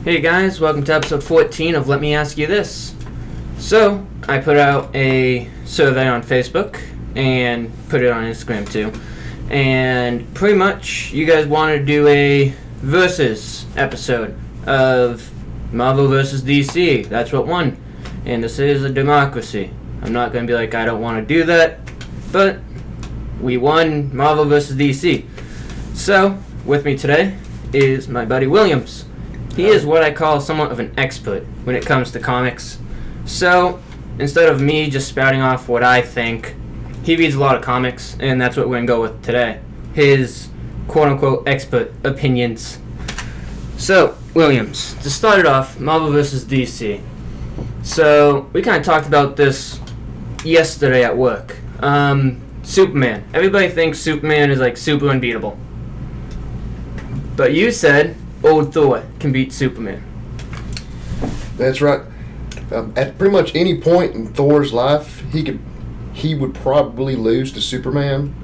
Hey guys, welcome to episode 14 of Let Me Ask You This. So, I put out a survey on Facebook and put it on Instagram too. And pretty much you guys wanted to do a versus episode of Marvel versus DC. That's what won. And this is a democracy. I'm not going to be like, I don't want to do that. But we won Marvel versus DC. So, with me today is my buddy Williams. He is what I call somewhat of an expert when it comes to comics. So, instead of me just spouting off what I think, he reads a lot of comics, and that's what we're going to go with today. His quote-unquote expert opinions. So, Williams, to start it off, Marvel vs. DC. So, we kind of talked about this yesterday at work. Superman. Everybody thinks Superman is like super unbeatable. But you said old Thor can beat Superman. That's right. At pretty much any point in Thor's life, he would probably lose to Superman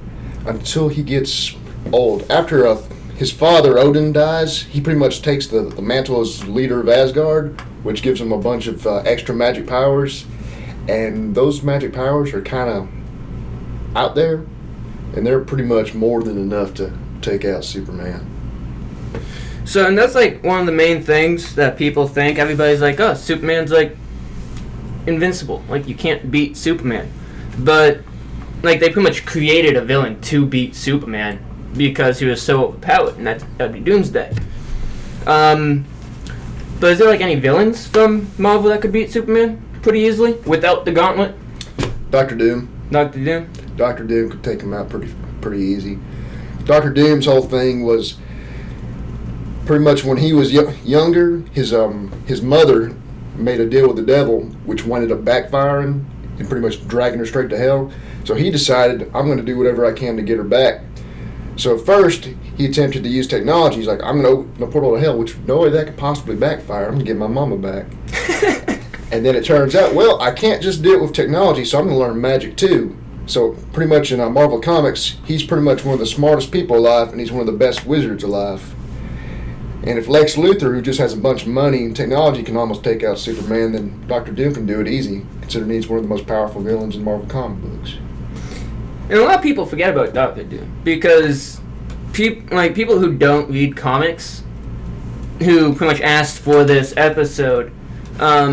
until he gets old. After his father Odin dies, he pretty much takes the mantle as leader of Asgard, which gives him a bunch of extra magic powers, and those magic powers are kind of out there, and they're pretty much more than enough to take out Superman. So, and that's like one of the main things that people think. Everybody's like, oh, Superman's like invincible. Like, you can't beat Superman. But, like, they pretty much created a villain to beat Superman because he was so overpowered, and that'd be Doomsday. But is there, like, any villains from Marvel that could beat Superman pretty easily without the gauntlet? Doctor Doom. Doctor Doom? Doctor Doom could take him out pretty easy. Doctor Doom's whole thing was pretty much when he was younger, his mother made a deal with the devil, which ended up backfiring and pretty much dragging her straight to hell. So he decided, I'm going to do whatever I can to get her back. So at first, he attempted to use technology. He's like, I'm going to open the portal to hell, which no way that could possibly backfire. I'm going to get my mama back. And then it turns out, well, I can't just do it with technology, so I'm going to learn magic too. So pretty much in Marvel Comics, he's pretty much one of the smartest people alive, and he's one of the best wizards alive. And if Lex Luthor, who just has a bunch of money and technology, can almost take out Superman, then Dr. Doom can do it easy, considering he's one of the most powerful villains in Marvel comic books. And a lot of people forget about Dr. Doom because people who don't read comics, who pretty much asked for this episode, how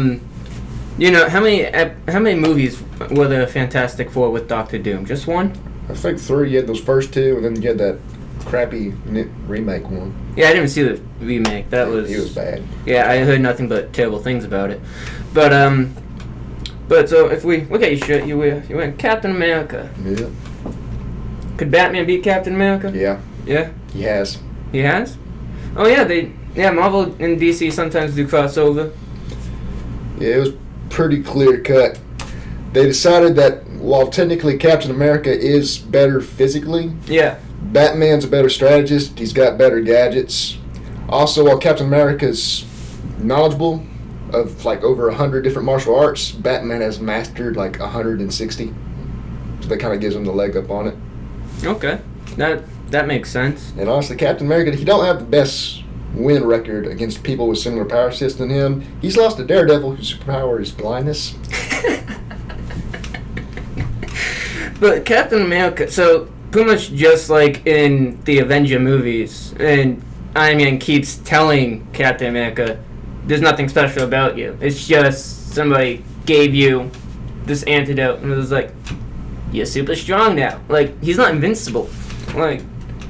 many movies were there Fantastic Four with Dr. Doom? Just one? I think 3. You had those first 2, and then you had that crappy remake one. Yeah, I didn't see the remake. It was bad. Yeah, I heard nothing but terrible things about it. But so if we look at your shirt, you wear Captain America. Yeah. Could Batman beat Captain America? Yeah. Yeah. He has. He has? Oh yeah, Marvel and DC sometimes do crossover. Yeah, it was pretty clear cut. They decided that while technically Captain America is better physically, yeah, Batman's a better strategist. He's got better gadgets. Also, while Captain America's knowledgeable of like over 100 different martial arts, Batman has mastered like 160. So that kind of gives him the leg up on it. Okay, that makes sense. And honestly, Captain America, he don't have the best win record against people with similar power sets than him. He's lost to Daredevil, whose superpower is blindness. But Captain America, so pretty much just like in the Avenger movies, and Iron Man keeps telling Captain America, there's nothing special about you. It's just somebody gave you this antidote, and it was like, you're super strong now. Like, he's not invincible. Like,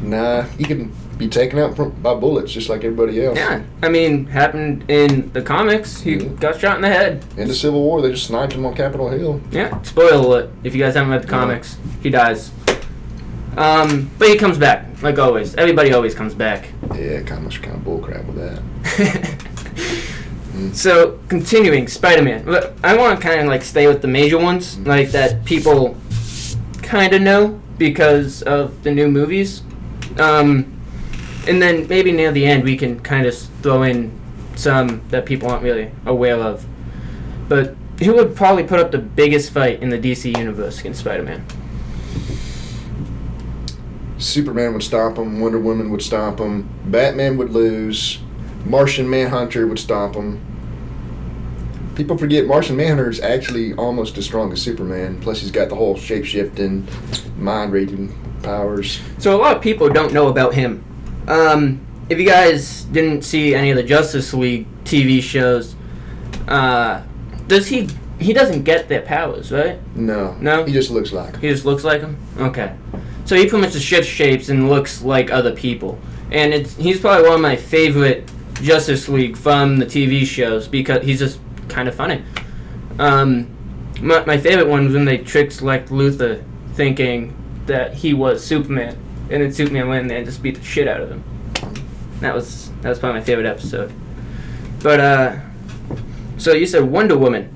nah, he can be taken out by bullets just like everybody else. yeah, I mean, happened in the comics. He got shot in the head. In the Civil War, they just sniped him on Capitol Hill. Yeah, spoiler alert. If you guys haven't read the comics, he dies. But he comes back, like always. Everybody always comes back. Yeah, kind of bullcrap with that. So, continuing, Spider-Man. I want to kind of like stay with the major ones, like that people kind of know because of the new movies. And then maybe near the end we can kind of throw in some that people aren't really aware of. But who would probably put up the biggest fight in the DC universe against Spider-Man? Superman would stomp him, Wonder Woman would stomp him, Batman would lose, Martian Manhunter would stomp him. People forget Martian Manhunter is actually almost as strong as Superman. Plus, he's got the whole shape-shifting, mind-reading powers. So a lot of people don't know about him. If you guys didn't see any of the Justice League TV shows, does he doesn't get their powers, right? No. No? He just looks like him. He just looks like him? Okay. So he pretty much just shifts shapes and looks like other people. And he's probably one of my favorite Justice League from the TV shows because he's just kind of funny. My favorite one was when they tricked Lex Luthor thinking that he was Superman, and then Superman went in there and just beat the shit out of him. That was probably my favorite episode. But so you said Wonder Woman.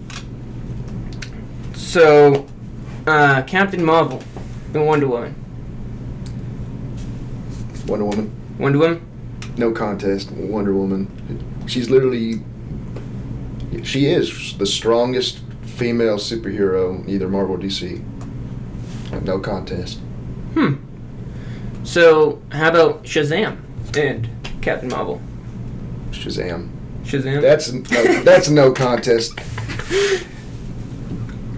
So Captain Marvel and Wonder Woman. Wonder Woman. Wonder Woman? No contest. Wonder Woman. She is the strongest female superhero, either Marvel or DC. No contest. So, how about Shazam and Captain Marvel? Shazam. Shazam? That's no contest.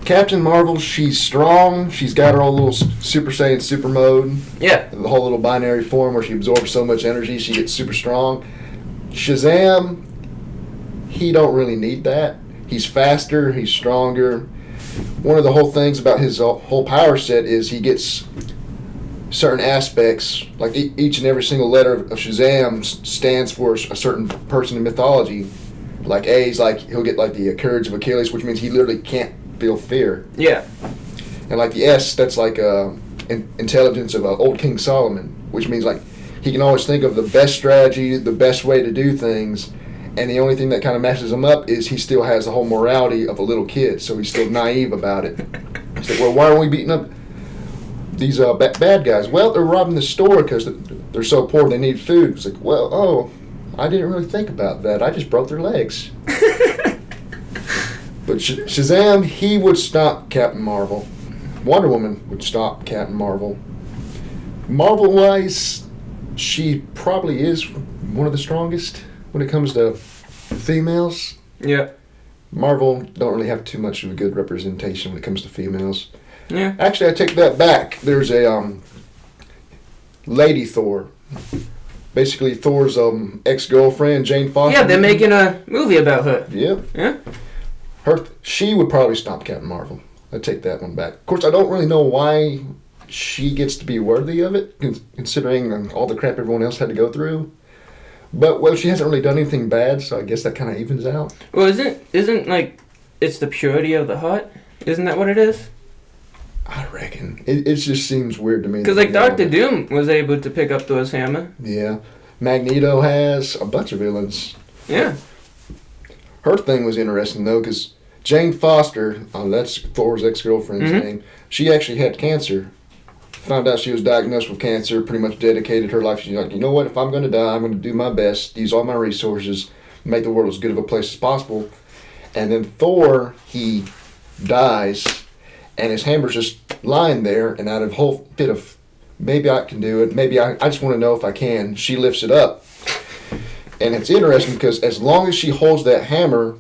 Captain Marvel, she's strong. She's got her own little Super Saiyan super mode. Yeah. The whole little binary form where she absorbs so much energy, she gets super strong. Shazam, he don't really need that. He's faster, he's stronger. One of the whole things about his whole power set is he gets certain aspects, like each and every single letter of Shazam stands for a certain person in mythology. Like A's, like he'll get like the courage of Achilles, which means he literally can't feel fear. Yeah. And like the S, that's like intelligence of old King Solomon, which means like he can always think of the best strategy, the best way to do things, and the only thing that kind of messes him up is he still has the whole morality of a little kid, so he's still naive about it. He's like, well, why are we beating up these bad guys? Well, they're robbing the store because they're so poor they need food. It's like, well, I didn't really think about that. I just broke their legs. But Shazam, he would stop Captain Marvel. Wonder Woman would stop Captain Marvel. Marvel-wise, she probably is one of the strongest when it comes to females. Yeah. Marvel don't really have too much of a good representation when it comes to females. Yeah. Actually, I take that back. There's a Lady Thor. Basically, Thor's ex-girlfriend, Jane Foster. Yeah, they're making a movie about her. Yep. Yeah. She would probably stomp Captain Marvel. I take that one back. Of course, I don't really know why she gets to be worthy of it, considering all the crap everyone else had to go through. But, well, she hasn't really done anything bad, so I guess that kind of evens out. Well, isn't like, it's the purity of the heart? Isn't that what it is? I reckon. It just seems weird to me. Because, like, Doctor Doom was able to pick up Thor's hammer. Yeah. Magneto has a bunch of villains. Yeah. Her thing was interesting, though, because Jane Foster, that's Thor's ex-girlfriend's name, she actually had cancer. Found out she was diagnosed with cancer, pretty much dedicated her life. She's like, you know what, if I'm going to die, I'm going to do my best, use all my resources, make the world as good of a place as possible. And then Thor, he dies, and his hammer's just lying there, and out of a whole bit of, maybe I can do it, maybe I just want to know if I can, she lifts it up. And it's interesting because as long as she holds that hammer,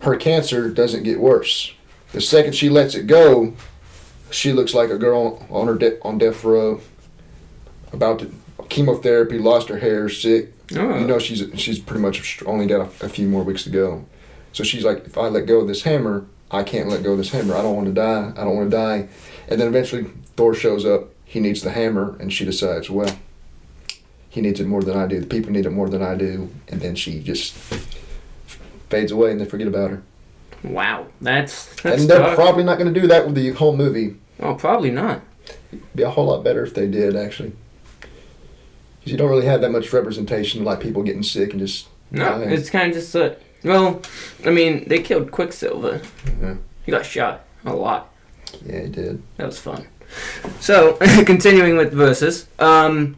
her cancer doesn't get worse. The second she lets it go, she looks like a girl on death row, about to chemotherapy, lost her hair, sick. Oh. You know, she's pretty much only got a few more weeks to go. So she's like, if I let go of this hammer, I can't let go of this hammer. I don't want to die. I don't want to die. And then eventually Thor shows up. He needs the hammer, and she decides, well, he needs it more than I do. The people need it more than I do. And then she just fades away, and they forget about her. Wow, that's and they're dark. probably not going to do that with the whole movie. Oh, probably not. It'd be a whole lot better if they did, actually. Because you don't really have that much representation, like people getting sick and just No, dying. it's kind of just well, I mean, they killed Quicksilver. Yeah. He got shot a lot. Yeah, he did. That was fun. So, continuing with verses, the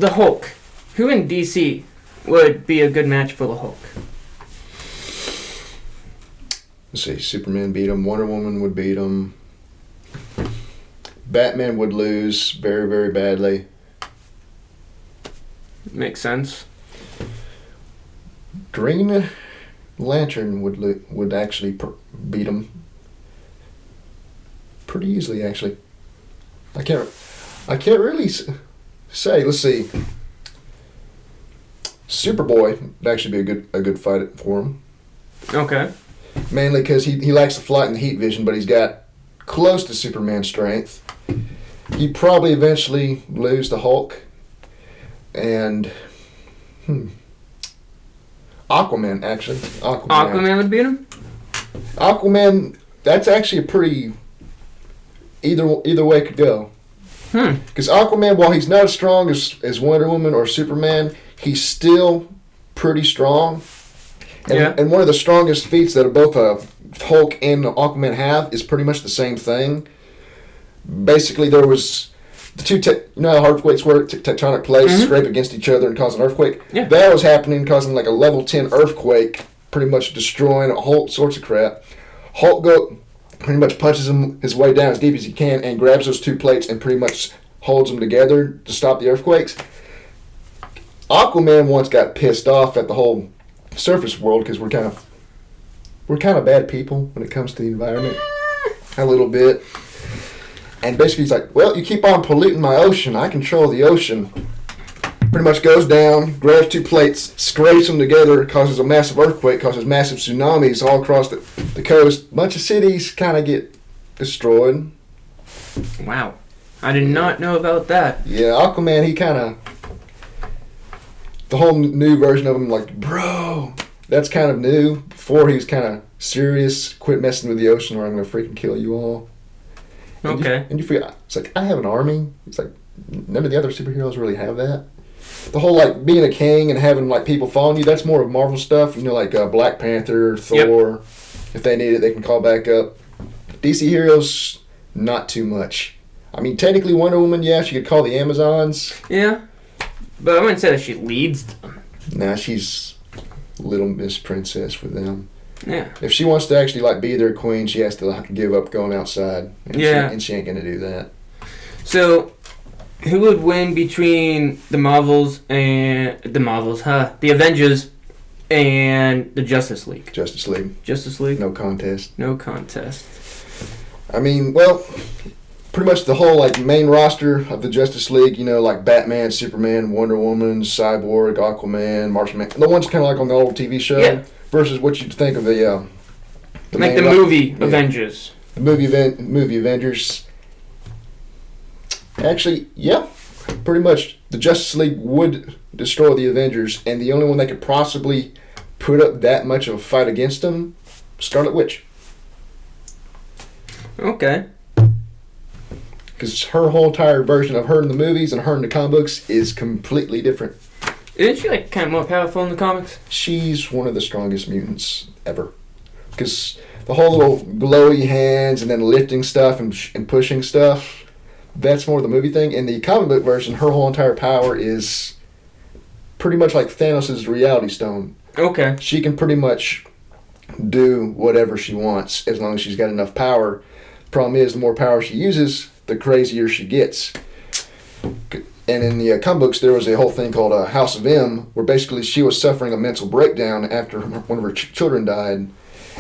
Hulk. Who in DC would be a good match for the Hulk? Let's see, Superman beat him, Wonder Woman would beat him, Batman would lose very, very badly. Makes sense. Green Lantern would actually beat him pretty easily. Actually, I can't really say. Let's see. Superboy would actually be a good fight for him. Okay. Mainly because he lacks the flight and the heat vision, but he's got close to Superman strength. He'd probably eventually lose to Hulk. And Aquaman, actually. Aquaman would beat him? Aquaman, that's actually a pretty either way it could go. Because Aquaman, while he's not as strong as Wonder Woman or Superman, he's still pretty strong. And one of the strongest feats that both Hulk and Aquaman have is pretty much the same thing. Basically, there was the two, you know how earthquakes work, tectonic plates scrape against each other and cause an earthquake? Yeah. That was happening, causing like a level 10 earthquake, pretty much destroying a whole sorts of crap. Hulk pretty much punches his way down as deep as he can and grabs those two plates and pretty much holds them together to stop the earthquakes. Aquaman once got pissed off at the whole surface world because we're kind of bad people when it comes to the environment, a little bit. And basically he's like, well, you keep on polluting my ocean. I control the ocean. Pretty much goes down, grabs two plates, scrapes them together, causes a massive earthquake, causes massive tsunamis all across the coast. A bunch of cities kind of get destroyed. Wow. I did not know about that. Yeah, Aquaman, he kind of... The whole new version of him, like, bro, that's kind of new. Before he was kind of serious, quit messing with the ocean or I'm going to freaking kill you all. And you feel, it's like, I have an army. It's like, none of the other superheroes really have that. The whole, like, being a king and having, like, people following you, that's more of Marvel stuff. You know, like Black Panther, Thor. If they need it, they can call back up. DC heroes, not too much. I mean, technically Wonder Woman, yeah, she could call the Amazons. Yeah. But I wouldn't say that she leads them. Nah, she's Little Miss Princess for them. Yeah. If she wants to actually like be their queen, she has to give up going outside. And she ain't gonna do that. So, who would win between the Avengers and the Justice League? Justice League. Justice League? No contest. No contest. I mean, well, pretty much the whole like main roster of the Justice League, you know, like Batman, Superman, Wonder Woman, Cyborg, Aquaman, Martian Man. The ones kind of like on the old TV show. Yeah. Versus what you'd think of the movie Avengers. The movie Avengers. Actually, yeah, pretty much the Justice League would destroy the Avengers, and the only one that could possibly put up that much of a fight against them, Scarlet Witch. Okay. Because her whole entire version of her in the movies and her in the comic books is completely different. Isn't she like kind of more powerful in the comics? She's one of the strongest mutants ever. Because the whole little glowy hands and then lifting stuff and pushing stuff, that's more the movie thing. In the comic book version, her whole entire power is pretty much like Thanos' reality stone. Okay. She can pretty much do whatever she wants as long as she's got enough power. Problem is, the more power she uses, the crazier she gets. And in the comic books, there was a whole thing called House of M, where basically she was suffering a mental breakdown after one of her children died,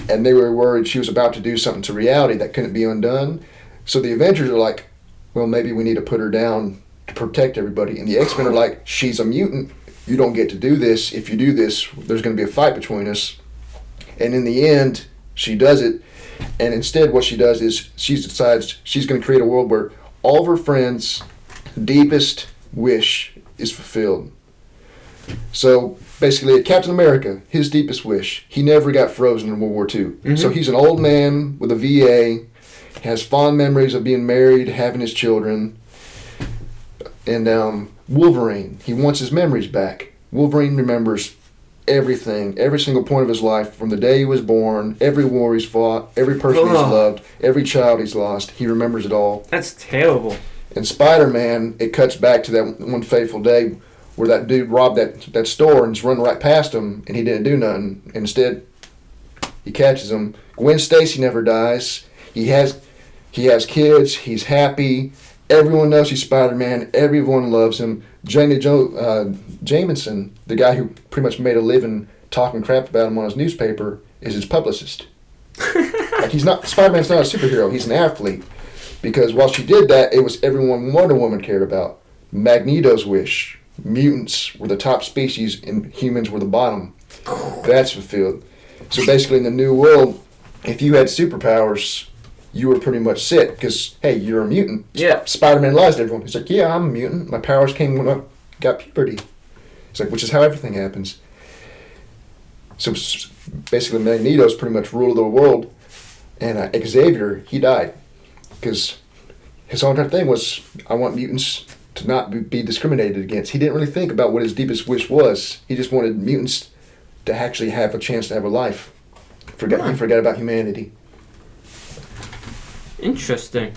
and they were worried she was about to do something to reality that couldn't be undone. So the Avengers are like, well, maybe we need to put her down to protect everybody. And the X-Men are like, she's a mutant. You don't get to do this. If you do this, there's going to be a fight between us. And in the end, she does it. And instead what she does is she decides she's going to create a world where all of her friends' deepest wish is fulfilled. So basically, Captain America, his deepest wish, he never got frozen in World War II. Mm-hmm. So he's an old man with a VA, has fond memories of being married, having his children. And Wolverine, he wants his memories back. Wolverine remembers everything, every single point of his life, from the day he was born, every war he's fought, every person he's loved, every child he's lost. He remembers it all. That's terrible. In Spider-Man, it cuts back to that one fateful day where that dude robbed that store and just run right past him, and he didn't do nothing. Instead, he catches him. Gwen Stacy never dies. He has kids. He's happy. Everyone knows he's Spider-Man. Everyone loves him. Jameson, the guy who pretty much made a living talking crap about him on his newspaper, is his publicist. Like, he's not Spider-Man's not a superhero. He's an athlete. Because while she did that, it was everyone Wonder Woman cared about. Magneto's wish. Mutants were the top species and humans were the bottom. That's fulfilled. So basically in the new world, if you had superpowers, you were pretty much sick because, hey, you're a mutant. Yeah. Spider-Man lies to everyone. He's like, yeah, I'm a mutant. My powers came when I got puberty. It's like, which is how everything happens. So basically Magneto's pretty much ruled the world, and Xavier, he died. Because his whole entire thing was, I want mutants to not be discriminated against. He didn't really think about what his deepest wish was. He just wanted mutants to actually have a chance to have a life. He forgot about humanity. Interesting.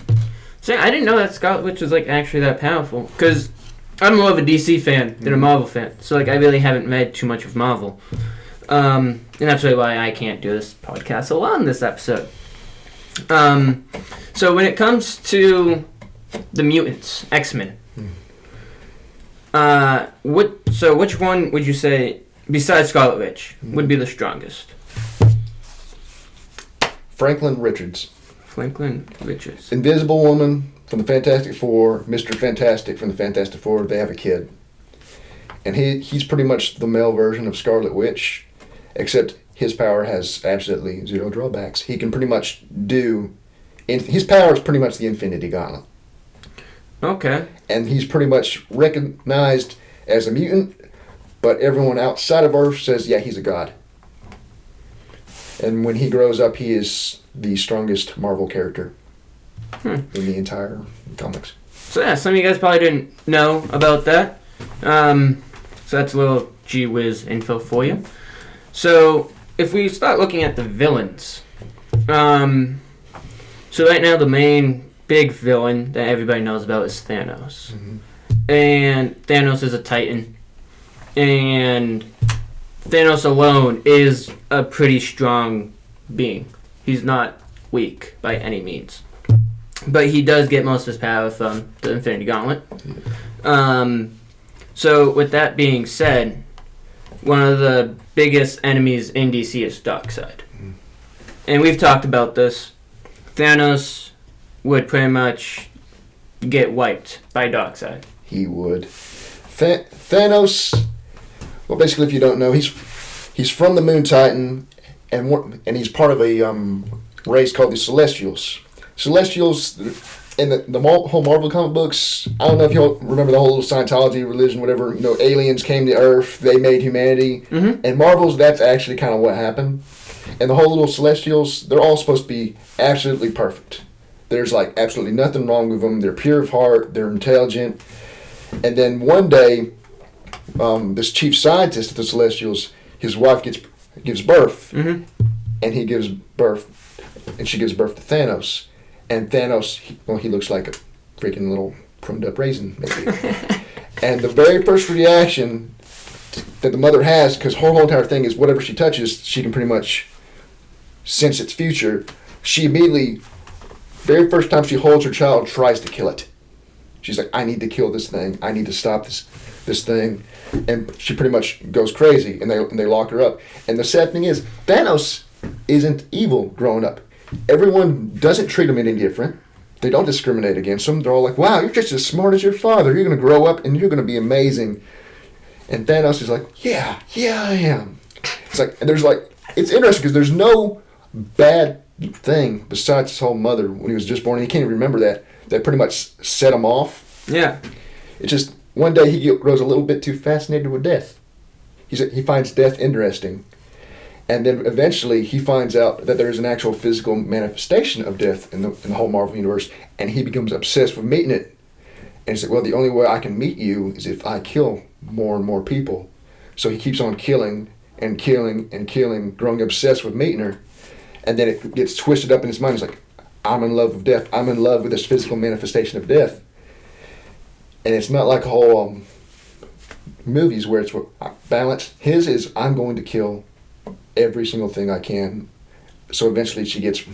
See, I didn't know that Scarlet Witch was like actually that powerful. Because I'm more of a DC fan than a Marvel fan. So like I really haven't read too much of Marvel. And that's really why I can't do this podcast alone this episode. So when it comes to the mutants, X-Men, which one would you say, besides Scarlet Witch, would be the strongest? Franklin Richards. Franklin Richards. Invisible Woman from the Fantastic Four, Mr. Fantastic from the Fantastic Four, they have a kid. And he's pretty much the male version of Scarlet Witch, except his power has absolutely zero drawbacks. He can pretty much his power is pretty much the Infinity Gauntlet. Okay. And he's pretty much recognized as a mutant, but everyone outside of Earth says, yeah, he's a god. And when he grows up, he is the strongest Marvel character in the entire comics. So yeah, some of you guys probably didn't know about that. So that's a little gee whiz info for you. So if we start looking at the villains, so right now the main big villain that everybody knows about is Thanos. Mm-hmm. And Thanos is a Titan. And Thanos alone is a pretty strong being. He's not weak by any means. But he does get most of his power from the Infinity Gauntlet. So with that being said, one of the biggest enemies in DC is Darkseid. Mm-hmm. And we've talked about this. Thanos would pretty much get wiped by Darkseid. He would. Thanos, well, basically, if you don't know, he's from the Moon Titan, and he's part of a race called the Celestials. Celestials, in the whole Marvel comic books, I don't know if y'all remember the whole Scientology religion, whatever, aliens came to Earth, they made humanity. Mm-hmm. And Marvel's, that's actually kind of what happened. And the whole little Celestials, they're all supposed to be absolutely perfect. There's like absolutely nothing wrong with them. They're pure of heart, they're intelligent. And then one day, this chief scientist of the Celestials, his wife gives birth, mm-hmm. and she gives birth to Thanos. And Thanos, he looks like a freaking little pruned up raisin, maybe. And the very first reaction that the mother has, because her whole entire thing is whatever she touches, she can pretty much sense its future. She immediately, very first time she holds her child, tries to kill it. She's like, I need to kill this thing. I need to stop this thing. And she pretty much goes crazy, and they lock her up. And the sad thing is, Thanos isn't evil growing up. Everyone doesn't treat him any different. They don't discriminate against him. They're all like, wow, you're just as smart as your father. You're going to grow up, and you're going to be amazing. And Thanos is like, yeah, I am. It's like, and it's interesting because there's no bad thing besides his whole mother when he was just born. And he can't even remember that pretty much set him off. Yeah. It's just one day he grows a little bit too fascinated with death. He finds death interesting. And then eventually he finds out that there is an actual physical manifestation of death in the whole Marvel Universe. And he becomes obsessed with meeting it. And he's like, well, the only way I can meet you is if I kill more and more people. So he keeps on killing and killing and killing, growing obsessed with meeting her. And then it gets twisted up in his mind. He's like, I'm in love with death. I'm in love with this physical manifestation of death. And it's not like whole movies where it's balance. His is, I'm going to kill every single thing I can. So eventually she gets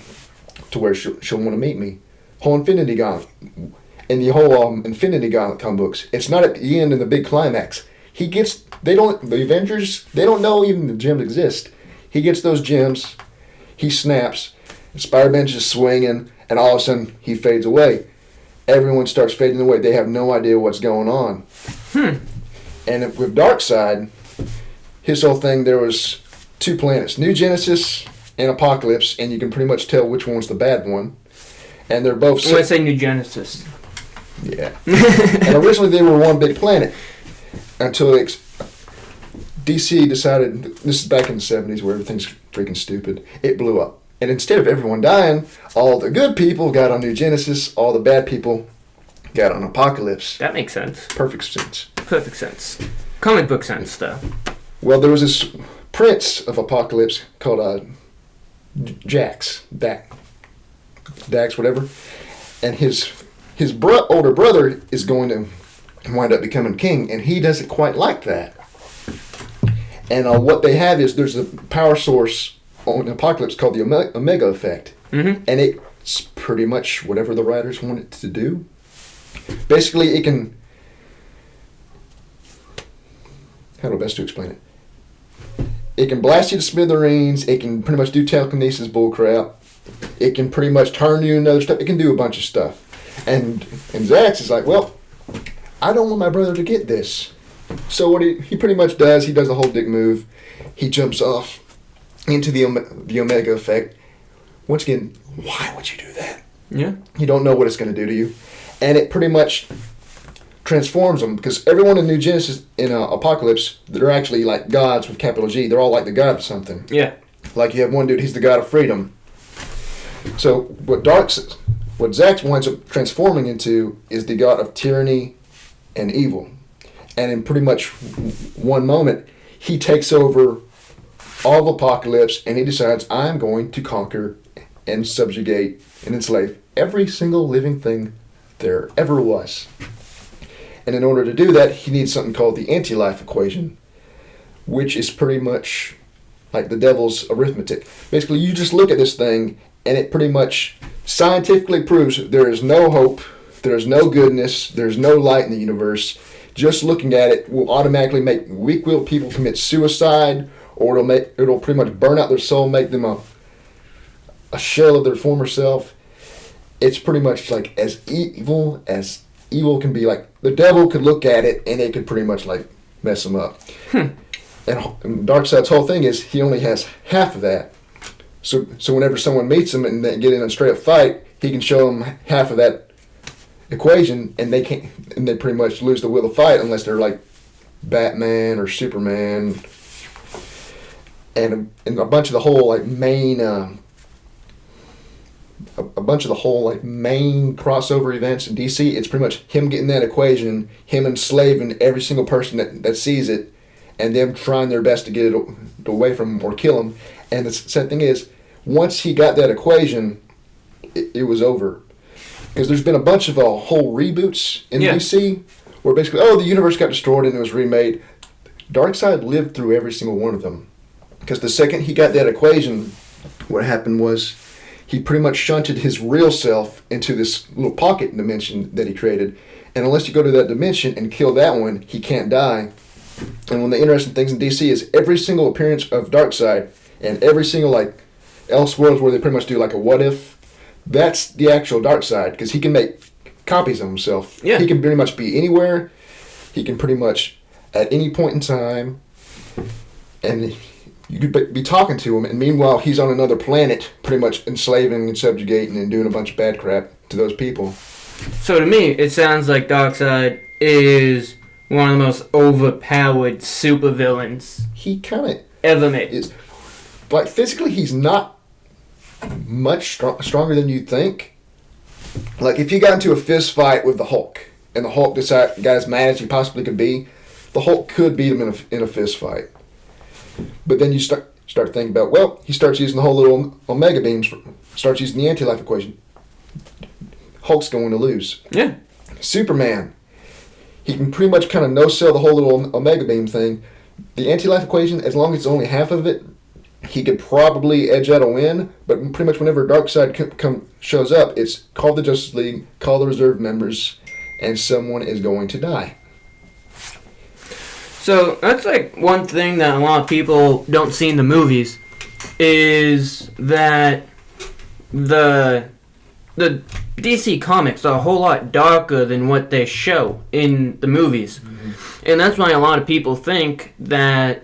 to where she'll want to meet me. Whole Infinity Gauntlet. in the whole Infinity Gauntlet comic books, it's not at the end in the big climax. The Avengers, they don't know even the gems exist. He gets those gems, he snaps, Spider-Man's just swinging, and all of a sudden he fades away. Everyone starts fading away. They have no idea what's going on. And with Darkseid, his whole thing, there was 2 planets, New Genesis and Apocalypse, and you can pretty much tell which one's the bad one. And they're both... Let's say New Genesis. Yeah. And originally they were one big planet until DC decided, this is back in the 70s where everything's freaking stupid, it blew up. And instead of everyone dying, all the good people got on New Genesis, all the bad people got on Apocalypse. That makes sense. Perfect sense. Perfect sense. Comic book sense, though. Well, there was this prince of Apocalypse called Dax, whatever. And his older brother is going to wind up becoming king, and he doesn't quite like that. And what they have is there's a power source on Apocalypse called the Omega Effect. Mm-hmm. And it's pretty much whatever the writers want it to do. Basically, it can... How do I best to explain it? It can blast you to smithereens. It can pretty much do telekinesis bullcrap. It can pretty much turn you into other stuff. It can do a bunch of stuff. And Zax is like, well, I don't want my brother to get this. So what he pretty much does, he does the whole dick move. He jumps off into the Omega Effect. Once again, why would you do that? Yeah. You don't know what it's going to do to you. And it pretty much transforms them, because everyone in New Genesis, in Apocalypse, they're actually like gods with capital G. They're all like the god of something. Yeah. Like you have one dude, he's the god of freedom. So what Zax winds up transforming into is the god of tyranny and evil. And in pretty much one moment, he takes over all of Apocalypse, and he decides, I'm going to conquer and subjugate and enslave every single living thing there ever was. And in order to do that, he needs something called the anti-life equation, which is pretty much like the devil's arithmetic. Basically, you just look at this thing, and it pretty much scientifically proves there is no hope, there is no goodness, there's no light in the universe. Just looking at it will automatically make weak-willed people commit suicide, or it'll pretty much burn out their soul, make them a shell of their former self. It's pretty much like as evil can be. Like the devil could look at it and it could pretty much like mess him up. And Darkseid's whole thing is he only has half of that. So whenever someone meets him and they get in a straight up fight, he can show them half of that equation, and they pretty much lose the will to fight unless they're like Batman or Superman. And a bunch of the whole like main main crossover events in DC, it's pretty much him getting that equation, him enslaving every single person that sees it, and them trying their best to get it away from him or kill him. And the sad thing is, once he got that equation, it was over. Because there's been a bunch of whole reboots in DC where basically, the universe got destroyed and it was remade. Darkseid lived through every single one of them. Because the second he got that equation, what happened was he pretty much shunted his real self into this little pocket dimension that he created. And unless you go to that dimension and kill that one, he can't die. And one of the interesting things in DC is every single appearance of Darkseid and every single like Elseworlds where they pretty much do like a what if, that's the actual Darkseid, because he can make copies of himself. Yeah. He can pretty much be anywhere. He can pretty much at any point in time, and you could be talking to him, and meanwhile he's on another planet, pretty much enslaving and subjugating and doing a bunch of bad crap to those people. So to me, it sounds like Darkseid is one of the most overpowered supervillains He kind of ever made. is, like physically, he's not much stronger than you'd think. Like if you got into a fist fight with the Hulk, and the Hulk got as mad as he possibly could be, the Hulk could beat him in a fist fight. But then you start thinking about, well, he starts using the whole little Omega beams, starts using the anti-life equation. Hulk's going to lose. Yeah. Superman, he can pretty much kind of no-sell the whole little Omega beam thing. The anti-life equation, as long as it's only half of it, he could probably edge out a win, but pretty much whenever Darkseid shows up, it's call the Justice League, call the reserve members, and someone is going to die. So that's like one thing that a lot of people don't see in the movies is that the DC comics are a whole lot darker than what they show in the movies. Mm-hmm. And that's why a lot of people think that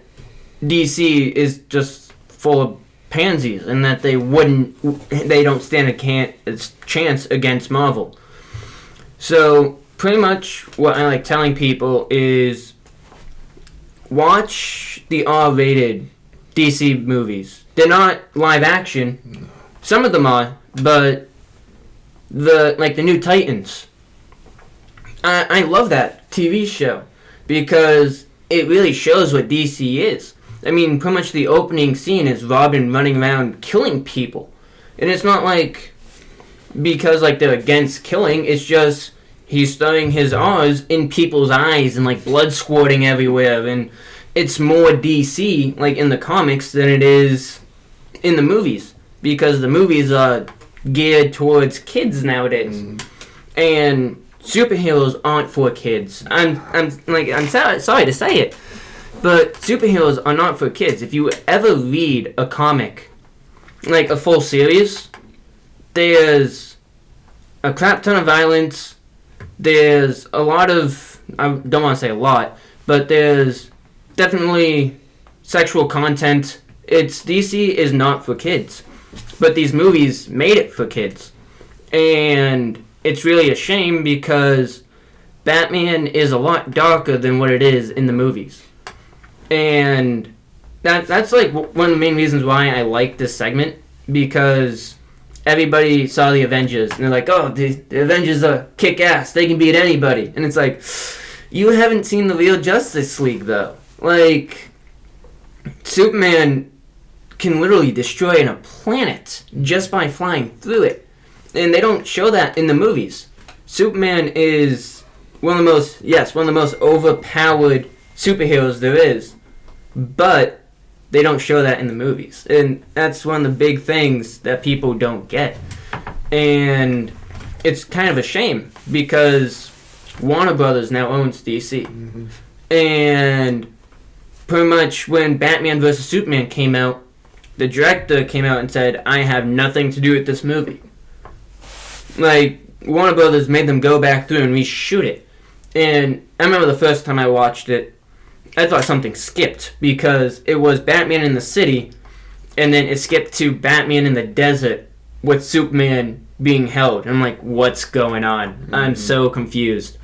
DC is just full of pansies and that they don't stand a chance against Marvel. So pretty much what I like telling people is watch the R-rated DC movies. They're not live action. Some of them are, but the new Titans. I love that TV show because it really shows what DC is. I mean, pretty much the opening scene is Robin running around killing people. And it's not like because like they're against killing, it's just he's throwing his R's in people's eyes and like blood squirting everywhere, and it's more DC like in the comics than it is in the movies because the movies are geared towards kids nowadays. And superheroes aren't for kids. I'm sorry to say it, but superheroes are not for kids. If you ever read a comic, like a full series, there's a crap ton of violence. There's a lot of, I don't want to say a lot, but there's definitely sexual content. DC is not for kids, but these movies made it for kids. And it's really a shame because Batman is a lot darker than what it is in the movies. And that's like one of the main reasons why I like this segment, because everybody saw the Avengers and they're like, oh, the Avengers are kick-ass, they can beat anybody. And it's like, you haven't seen the real Justice League though. Like, Superman can literally destroy a planet just by flying through it. And they don't show that in the movies. Superman is one of the most overpowered superheroes there is. But they don't show that in the movies. And that's one of the big things that people don't get. And it's kind of a shame because Warner Brothers now owns DC. Mm-hmm. And pretty much when Batman vs. Superman came out, the director came out and said, I have nothing to do with this movie. Like, Warner Brothers made them go back through and reshoot it. And I remember the first time I watched it, I thought something skipped because it was Batman in the city and then it skipped to Batman in the desert with Superman being held. And I'm like, what's going on? Mm-hmm. I'm so confused.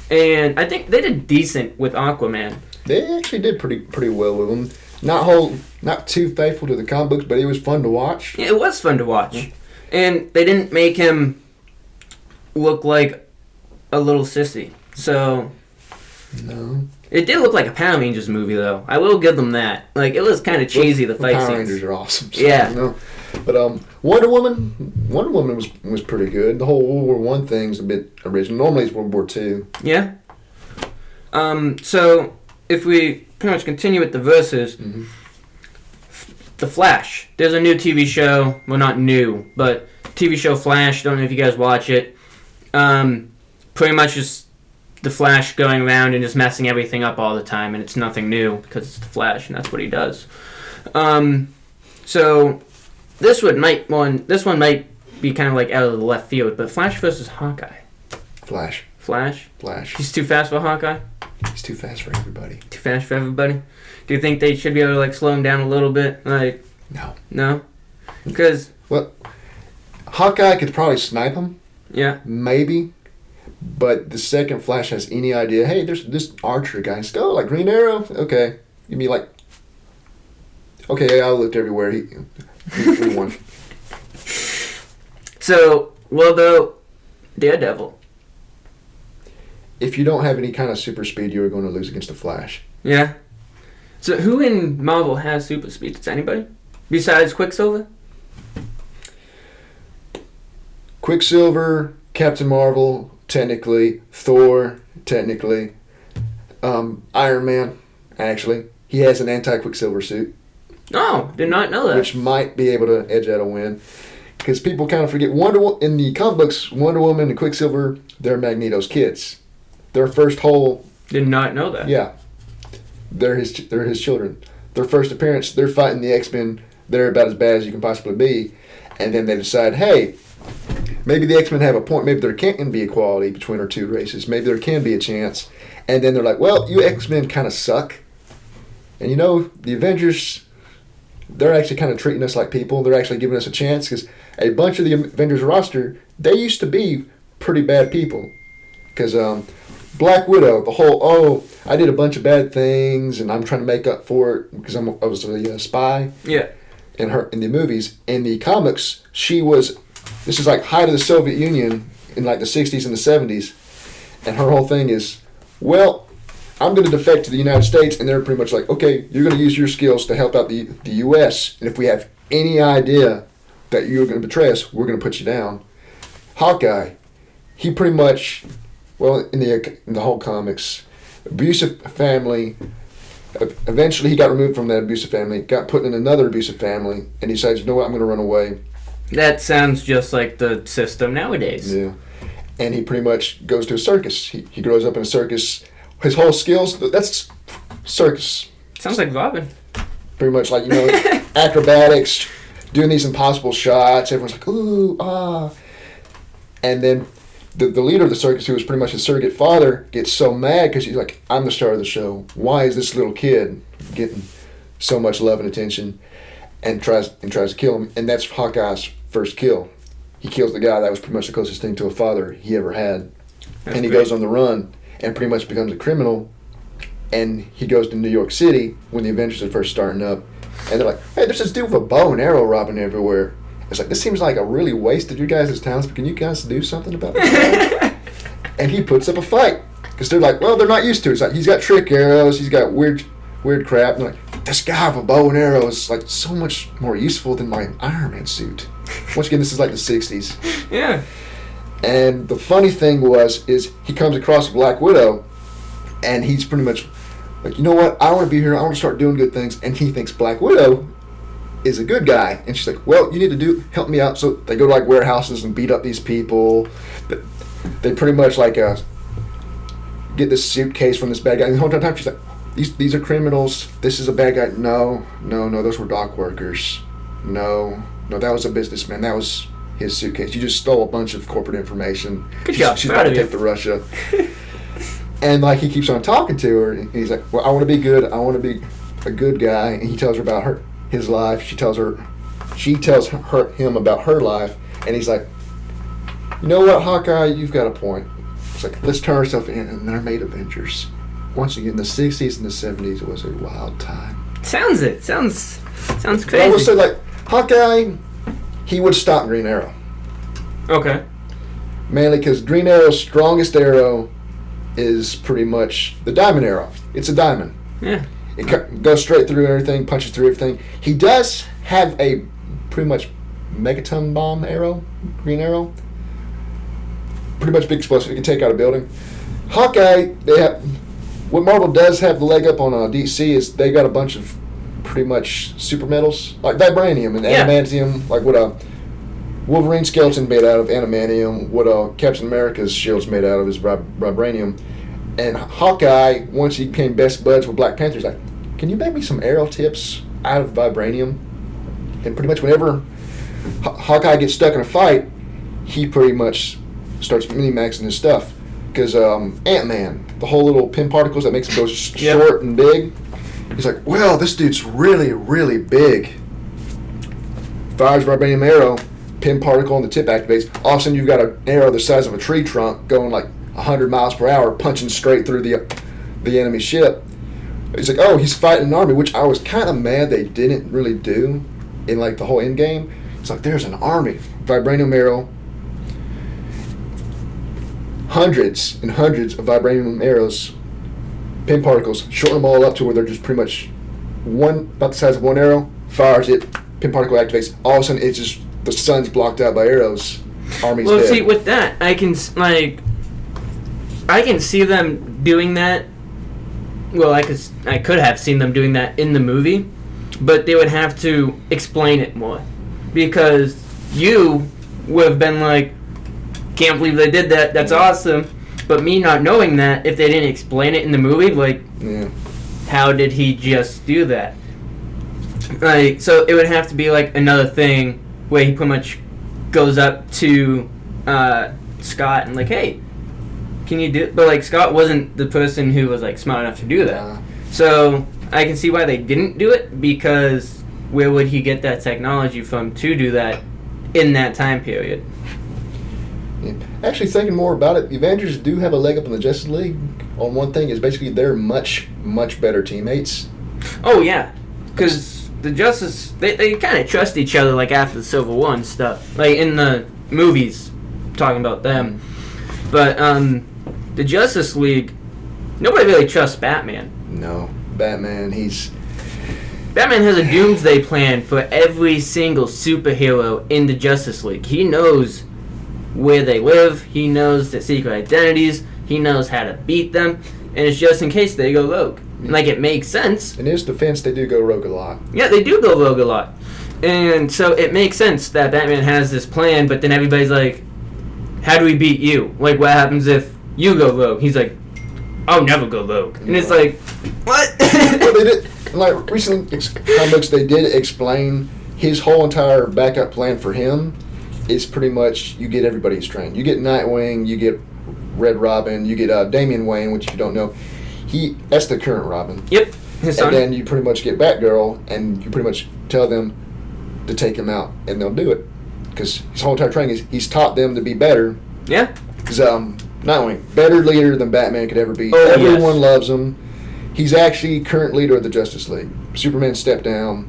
And I think they did decent with Aquaman. They actually did pretty well with him. Not too faithful to the comic books, but it was fun to watch. Yeah, it was fun to watch. Mm-hmm. And they didn't make him look like a little sissy. So no. It did look like a Power Rangers movie, though. I will give them that. Like, it was kind of cheesy, the fight scenes. Power Rangers are awesome. So, yeah. You know. But Wonder Woman was pretty good. The whole World War I thing's a bit original. Normally it's World War II. Yeah. So, if we pretty much continue with the verses, mm-hmm. The Flash. There's a new TV show. Well, not new, but TV show Flash. Don't know if you guys watch it. Pretty much just the Flash going around and just messing everything up all the time, and it's nothing new because it's the Flash, and that's what he does. So this one might be kind of like out of the left field, but Flash versus Hawkeye. Flash. He's too fast for Hawkeye? He's too fast for everybody. Too fast for everybody? Do you think they should be able to like slow him down a little bit? Like, no, because Hawkeye could probably snipe him. Yeah, maybe. But the second Flash has any idea, hey, there's this Archer guy. Go like Green Arrow. Okay, you'd be like, okay, I looked everywhere. He won. So, what about Daredevil? If you don't have any kind of super speed, you're going to lose against the Flash. Yeah. So who in Marvel has super speed? Does anybody? Besides Quicksilver? Quicksilver, Captain Marvel, technically. Thor, technically. Iron Man, actually. He has an anti-Quicksilver suit. Oh, did not know that. which might be able to edge out a win. Because people kind of forget in the comic books, Wonder Woman and Quicksilver, they're Magneto's kids. Their first whole Did not know that. yeah, they're his children. Their first appearance, they're fighting the X-Men. They're about as bad as you can possibly be, and then they decide, hey, maybe the X-Men have a point. Maybe there can be equality between our two races. Maybe there can be a chance. And then they're like, well, you X-Men kind of suck. And you know, the Avengers, they're actually kind of treating us like people. They're actually giving us a chance because a bunch of the Avengers roster, they used to be pretty bad people. Because Black Widow, the whole, I did a bunch of bad things and I'm trying to make up for it because I was a spy. Yeah. In the movies. In the comics, this is like height of the Soviet Union in like the 60s and the 70s. And her whole thing is, well, I'm going to defect to the United States, and they're pretty much like, okay, you're going to use your skills to help out the U.S., and if we have any idea that you're going to betray us, we're going to put you down. Hawkeye, he pretty much, well, in the whole comics, abusive family. Eventually, he got removed from that abusive family, got put in another abusive family, and he decides, you know what, I'm going to run away. That sounds just like the system nowadays. Yeah. And he pretty much goes to a circus. He grows up in a circus. His whole skills, that's circus. Sounds like Robin. Pretty much like, acrobatics, doing these impossible shots. Everyone's like, ooh, ah. And then the leader of the circus, who was pretty much his surrogate father, gets so mad because he's like, I'm the star of the show. Why is this little kid getting so much love and attention? And tries to kill him. And that's Hawkeye's first kill. He kills the guy that was pretty much the closest thing to a father he ever had. That's and he great. goes on the run and pretty much becomes a criminal. And he goes to New York City when the Avengers are first starting up. And they're like, hey, there's this dude with a bow and arrow robbing everywhere. It's like, this seems like a really waste of your guys' talents, but can you guys do something about this? And he puts up a fight. Because they're like, well, they're not used to it. It's like, he's got trick arrows, he's got weird crap. And they're like, this guy with a bow and arrow is like so much more useful than my Iron Man suit. Once again, this is like the 60s. Yeah. And the funny thing is he comes across Black Widow, and he's pretty much like, you know what, I want to be here, I want to start doing good things. And he thinks Black Widow is a good guy. And she's like, well, you need to help me out. So they go to like warehouses and beat up these people. But they pretty much like get this suitcase from this bad guy. And the whole time she's like, these are criminals. This is a bad guy. No, those were dock workers. No, that was a businessman. That was his suitcase. You just stole a bunch of corporate information. Good job. She's Proud about to of take you. to Russia. And like he keeps on talking to her, and he's like, well, I want to be good. I want to be a good guy. And he tells her about his life. She tells him about her life. And he's like, you know what, Hawkeye, you've got a point. It's like, let's turn ourselves in, and they're made Avengers. Once again, the 60s and the 70s was a wild time. Sounds crazy. But I will say, like, Hawkeye, he would stop Green Arrow. Okay. Mainly because Green Arrow's strongest arrow is pretty much the diamond arrow. It's a diamond. Yeah. It goes straight through everything, punches through everything. He does have a pretty much megaton bomb arrow, Green Arrow. Pretty much big explosive. It can take out a building. Hawkeye, what Marvel does have the leg up on DC is they got a bunch of pretty much super metals, like vibranium and adamantium, like what a Wolverine skeleton made out of adamantium, what Captain America's shield's made out of is vibranium. And Hawkeye, once he became best buds with Black Panther, he's like, can you make me some arrow tips out of vibranium? And pretty much whenever Hawkeye gets stuck in a fight, he pretty much starts mini-maxing his stuff. Because Ant-Man, the whole little pin particles that makes him go short and big, he's like, well, this dude's really, really big. Fires vibranium arrow, pin particle on the tip activates. All of a sudden, you've got an arrow the size of a tree trunk going like 100 miles per hour, punching straight through the enemy ship. He's like, oh, he's fighting an army, which I was kind of mad they didn't really do in like the whole end game. It's like, there's an army. Vibranium arrow. Hundreds and hundreds of vibranium arrows, pin particles, shorten them all up to where they're just pretty much about the size of one arrow, fires it, pin particle activates. All of a sudden, it's just the sun's blocked out by arrows. Army's dead. See, with that, I can see them doing that. Well, I could have seen them doing that in the movie, but they would have to explain it more. Because you would have been like, can't believe they did that, that's awesome. But me not knowing that, if they didn't explain it in the movie, like, how did he just do that? Like, so it would have to be like another thing where he pretty much goes up to Scott and like, hey, can you do? But like Scott wasn't the person who was like smart enough to do that. So I can see why they didn't do it, because where would he get that technology from to do that in that time period? Yeah. Actually, thinking more about it, the Avengers do have a leg up in the Justice League on one thing, is basically they're much, much better teammates. Oh, yeah. Because the Justice, they kind of trust each other, like, after the Civil War and stuff. Like, in the movies, talking about them. But, the Justice League, nobody really trusts Batman. No. Batman has a doomsday plan for every single superhero in the Justice League. He knows where they live, he knows their secret identities, he knows how to beat them, and it's just in case they go rogue. And, like, it makes sense. In his defense, they do go rogue a lot. Yeah, they do go rogue a lot. And so it makes sense that Batman has this plan, but then everybody's like, how do we beat you? Like, what happens if you go rogue? He's like, I'll never go rogue. And it's like, what? Well, they did, like, recent comic books, they did explain his whole entire backup plan for him. It's pretty much, you get everybody's trained. You get Nightwing, you get Red Robin, you get Damian Wayne, which if you don't know, that's the current Robin. Yep, his son. And then you pretty much get Batgirl, and you pretty much tell them to take him out, and they'll do it. Because his whole entire training is, he's taught them to be better. Yeah. Because Nightwing, better leader than Batman could ever be. Oh, Everyone loves him. He's actually current leader of the Justice League. Superman stepped down.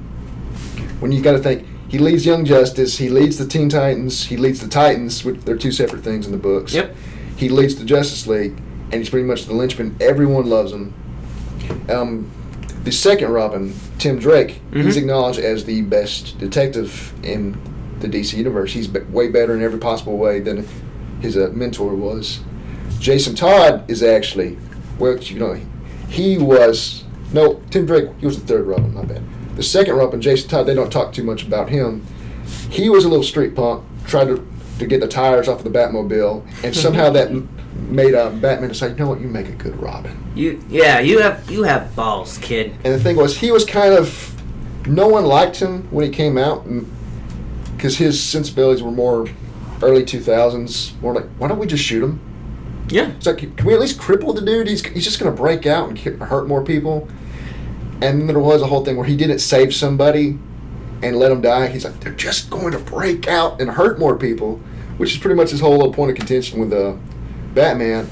When you got to think, he leads Young Justice, he leads the Teen Titans, he leads the Titans, which they're two separate things in the books. Yep. He leads the Justice League, and he's pretty much the linchpin. Everyone loves him. The second Robin, Tim Drake, he's acknowledged as the best detective in the DC universe. He's way better in every possible way than his mentor was. Jason Todd is actually, well, you know, Tim Drake, he was the third Robin, my bad. The second Robin, Jason Todd, they don't talk too much about him. He was a little street punk, tried to get the tires off of the Batmobile, and somehow that made Batman decide, you know what, you make a good Robin. You have balls, kid. And the thing was, he was kind of, no one liked him when he came out, because his sensibilities were more early 2000s, more like, why don't we just shoot him? Yeah. It's like, can we at least cripple the dude? He's just going to break out and hurt more people. And then there was a whole thing where he didn't save somebody and let them die. He's like, they're just going to break out and hurt more people, which is pretty much his whole little point of contention with Batman.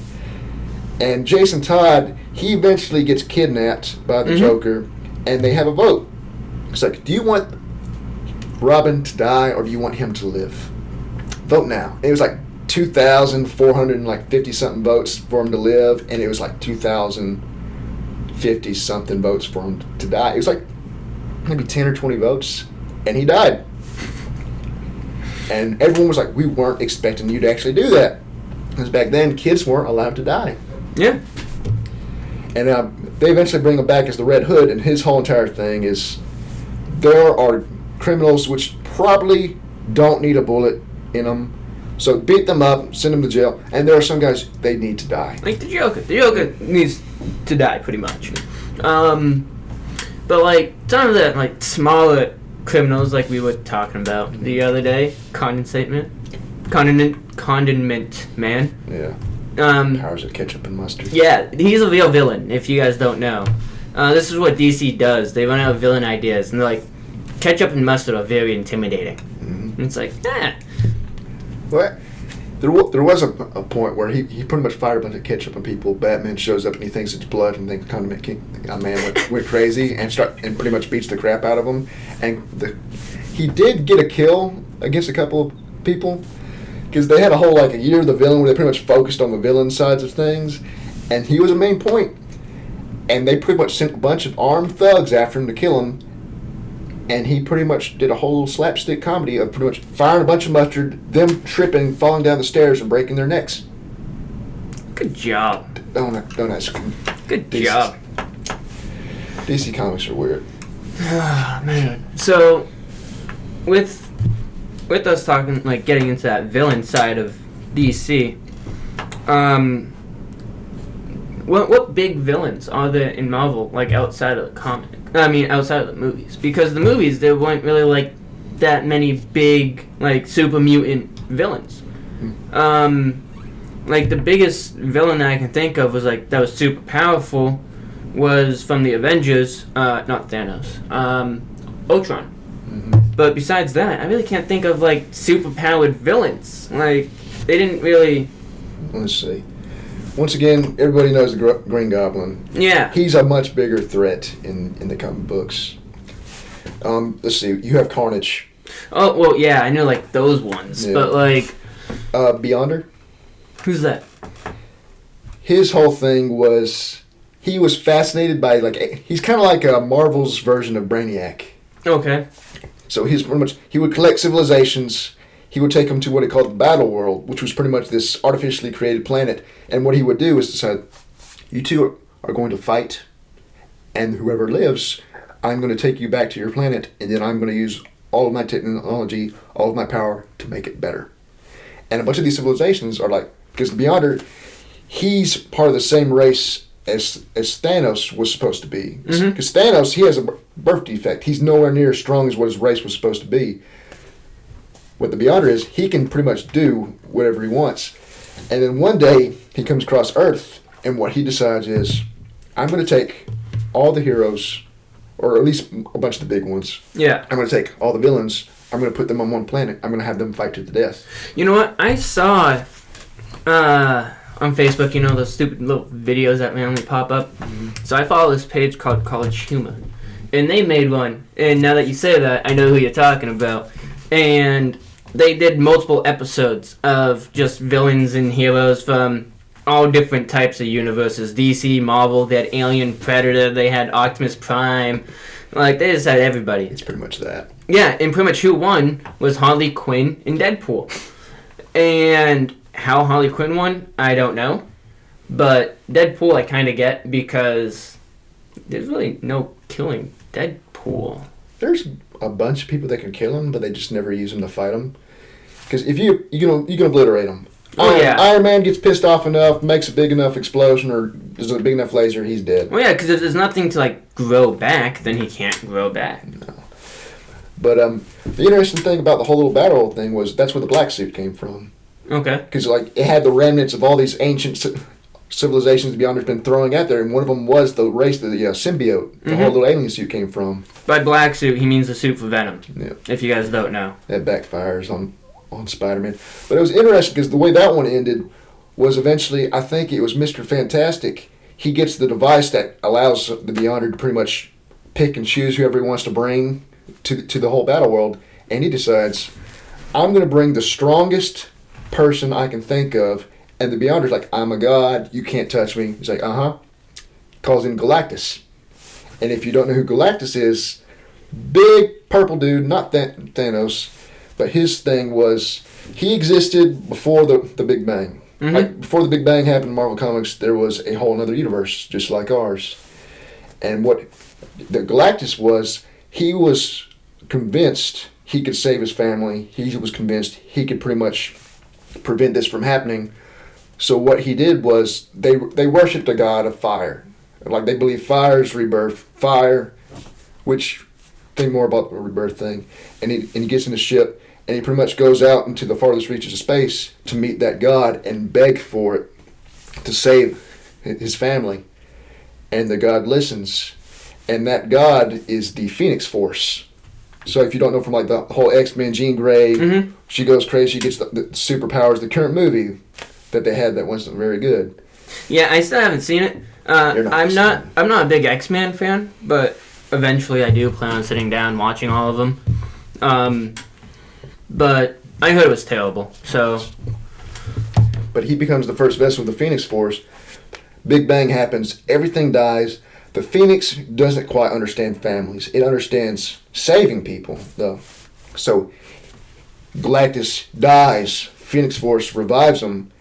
And Jason Todd, he eventually gets kidnapped by the Joker, and they have a vote. It's like, do you want Robin to die or do you want him to live? Vote now. And it was like 2,450 something votes for him to live, and it was like 2,050 something votes for him to die. It was like maybe 10 or 20 votes, and he died. And everyone was like, we weren't expecting you to actually do that. Because back then, kids weren't allowed to die. Yeah. And they eventually bring him back as the Red Hood, and his whole entire thing is there are criminals which probably don't need a bullet in them. So beat them up, send them to jail, and there are some guys, they need to die. Like the Joker. The Joker needs to die, pretty much. But like some of the like smaller criminals, like we were talking about the other day, Condiment Man. Yeah. Powers of ketchup and mustard. Yeah, he's a real villain. If you guys don't know, this is what DC does. They run out of villain ideas, and they're like, ketchup and mustard are very intimidating. And it's like, Well, there was a point where he pretty much fired a bunch of ketchup on people. Batman shows up and he thinks it's blood and thinks Condiment King, a man went crazy and pretty much beats the crap out of him. And he did get a kill against a couple of people because they had a whole like a year of the villain where they pretty much focused on the villain sides of things, and he was a main point. And they pretty much sent a bunch of armed thugs after him to kill him. And he pretty much did a whole slapstick comedy of pretty much firing a bunch of mustard, them tripping, falling down the stairs, and breaking their necks. Good job. Don't ask. Good job. DC comics are weird. Ah, man. So, with us talking, like, getting into that villain side of DC, what big villains are there in Marvel, like, outside of the comic? I mean, outside of the movies. Because the movies, there weren't really, like, that many big, like, super mutant villains. Like, the biggest villain that I can think of was, like, that was super powerful was from the Avengers, not Thanos, Ultron. But besides that, I really can't think of, like, super-powered villains. Like, they didn't really... Let's see. Once again, everybody knows the Green Goblin. Yeah. He's a much bigger threat in the comic books. Let's see. You have Carnage. Oh, well, yeah, I know, like, those ones. Yeah. But, like... Beyonder. Who's that? His whole thing was... He was fascinated by, like... He's kind of like Marvel's version of Brainiac. Okay. So he's pretty much... He would collect civilizations. He would take them to what he called the Battle World, which was pretty much this artificially created planet. And what he would do is decide, you two are going to fight, and whoever lives, I'm going to take you back to your planet, and then I'm going to use all of my technology, all of my power to make it better. And a bunch of these civilizations are like... Because Beyonder, he's part of the same race as Thanos was supposed to be. Because Thanos, he has a birth defect. He's nowhere near as strong as what his race was supposed to be. What the Beyonder is, he can pretty much do whatever he wants. And then one day, he comes across Earth, and what he decides is, I'm going to take all the heroes, or at least a bunch of the big ones. Yeah. I'm going to take all the villains, I'm going to put them on one planet, I'm going to have them fight to the death. You know what? I saw on Facebook, you know, those stupid little videos that randomly pop up. So I follow this page called College Humor. And they made one. And now that you say that, I know who you're talking about. And they did multiple episodes of just villains and heroes from all different types of universes. DC, Marvel, they had Alien, Predator, they had Optimus Prime. Like, they just had everybody. It's pretty much that. Yeah, and pretty much who won was Harley Quinn and Deadpool. And how Harley Quinn won, I don't know. But Deadpool I kind of get because there's really no killing Deadpool. There's a bunch of people that can kill him, but they just never use him to fight him. Because if you can obliterate him. Iron Man gets pissed off enough, makes a big enough explosion, or there's a big enough laser, he's dead. Well, yeah, because if there's nothing to, like, grow back, then he can't grow back. No. But the interesting thing about the whole little battle thing was that's where the black suit came from. Okay. Because, like, it had the remnants of all these ancient civilizations Beyonder's been throwing out there, and one of them was the race that the symbiote, the whole little alien suit came from. By black suit, he means the suit for Venom. Yeah. If you guys don't know. That backfires on Spider-Man. But it was interesting because the way that one ended was eventually, I think it was Mr. Fantastic. He gets the device that allows the Beyonder to pretty much pick and choose whoever he wants to bring to the whole battle world, and he decides, I'm going to bring the strongest person I can think of, and the Beyonder's like, I'm a god, you can't touch me. He's like, calls in Galactus. And if you don't know who Galactus is, big purple dude, not Thanos, but his thing was, he existed before the Big Bang. Like, before the Big Bang happened in Marvel Comics, there was a whole other universe, just like ours. And what the Galactus was, he was convinced he could save his family. He was convinced he could pretty much prevent this from happening. So what he did was, they worshipped a god of fire. Like, they believe fire is rebirth. Fire, which, think more about the rebirth thing. And he gets in the ship, and he pretty much goes out into the farthest reaches of space to meet that god and beg for it to save his family. And the god listens. And that god is the Phoenix Force. So if you don't know from, like, the whole X-Men, Jean Grey, she goes crazy, she gets the superpowers. The current movie that they had that wasn't very good. Yeah, I still haven't seen it. I'm not a big X-Men fan, but eventually I do plan on sitting down and watching all of them. But I heard it was terrible, so... But he becomes the first vessel of the Phoenix Force. Big Bang happens, everything dies. The Phoenix doesn't quite understand families. It understands saving people, though. So Galactus dies, Phoenix Force revives him,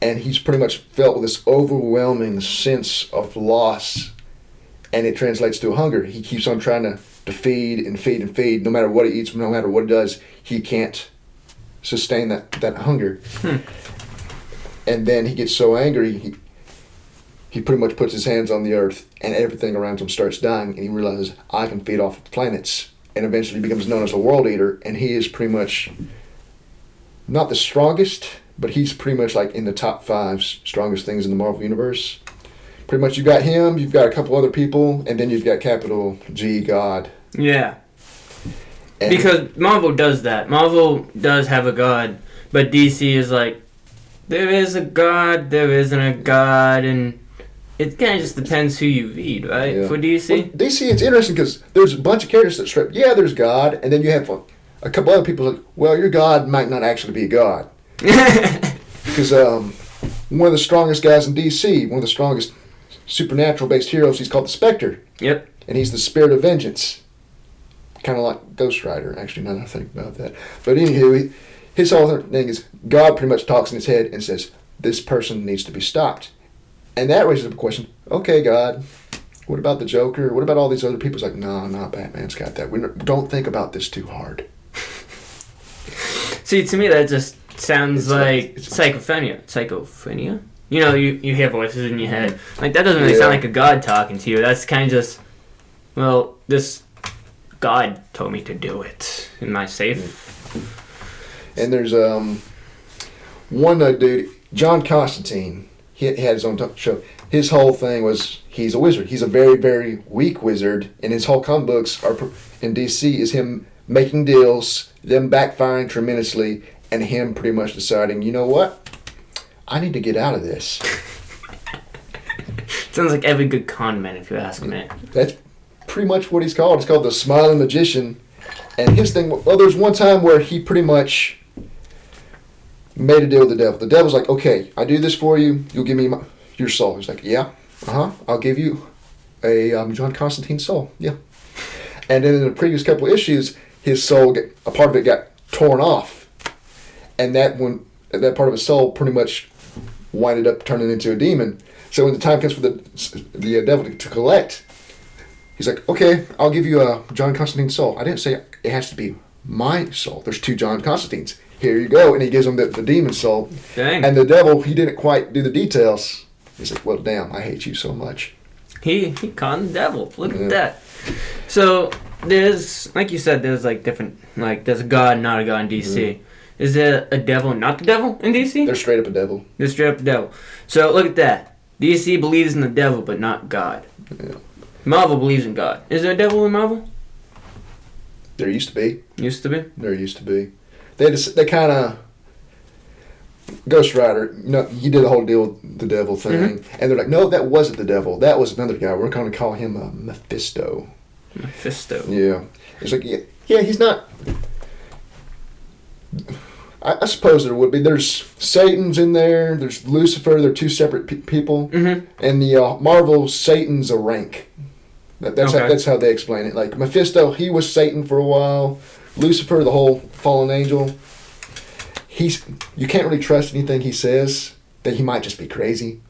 and he's pretty much felt with this overwhelming sense of loss, and it translates to hunger. He keeps on trying to to feed and feed and feed. No matter what he eats, no matter what he does, he can't sustain that hunger. And then he gets so angry, he pretty much puts his hands on the earth, and everything around him starts dying, and he realizes, I can feed off planets, and eventually becomes known as a world eater, and he is pretty much not the strongest, but he's pretty much like in the top 5 strongest things in the Marvel Universe. Pretty much, you got him, you've got a couple other people, and then you've got capital G, God. Yeah. And Because Marvel does that. Marvel does have a god, but DC is like, there is a god, there isn't a god, and it kind of just depends who you read, right? Yeah. For DC. Well, DC, it's interesting because there's a bunch of characters that strip. Yeah, there's God, and then you have a couple other people like, well, your God might not actually be a God. Because one of the strongest guys in DC, one of the strongest supernatural-based heroes, he's called the Spectre. Yep. And he's the spirit of vengeance. Kind of like Ghost Rider, actually, now that I think about that. But anywho, his whole thing is God pretty much talks in his head and says, this person needs to be stopped. And that raises up a question, okay, God, what about the Joker? What about all these other people? It's like, no, Batman's got that. Don't think about this too hard. See, to me, that just sounds like psychophenia. Psychophenia? You know, you hear voices in your head. Like, that doesn't really sound like a god talking to you. That's kind of just, well, this God told me to do it. Am I safe? And there's one dude, John Constantine. He had his own show. His whole thing was he's a wizard. He's a very, very weak wizard, and his whole comic books are in DC is him making deals, them backfiring tremendously, and him pretty much deciding, you know what? I need to get out of this. Sounds like every good con man, if you ask me. That's pretty much what he's called. It's called the Smiling Magician. And his thing, well, there's one time where he pretty much made a deal with the devil. The devil's like, okay, I do this for you. You'll give me your soul. He's like, yeah, I'll give you a John Constantine soul. Yeah. And then in the previous couple of issues, his soul, a part of it got torn off. And that part of his soul pretty much winded up turning into a demon. So when the time comes for the devil to collect, he's like, okay, I'll give you a John Constantine soul. I didn't say it has to be my soul. There's 2 John Constantines. Here you go. And he gives him the demon soul. Dang. And the devil, he didn't quite do the details. He's like, well, damn, I hate you so much. He conned the devil. Look at that. So there's, like you said, there's like different, like there's a god, not a god in DC. Is there a devil, not the devil in DC? They're straight up a devil. They're straight up the devil. So look at that. DC believes in the devil, but not God. Yeah. Marvel believes in God. Is there a devil in Marvel? There used to be. Used to be. There used to be. They kind of Ghost Rider. You know, he did the whole deal with the devil thing, and they're like, no, that wasn't the devil. That was another guy. We're going to call him Mephisto. Mephisto. Yeah. It's like, yeah, he's not. I suppose there would be. There's Satan's in there. There's Lucifer. They're 2 separate people. Mm-hmm. And the Marvel, Satan's a rank. That's how they explain it. Like Mephisto, he was Satan for a while. Lucifer, the whole fallen angel. You can't really trust anything he says. That he might just be crazy.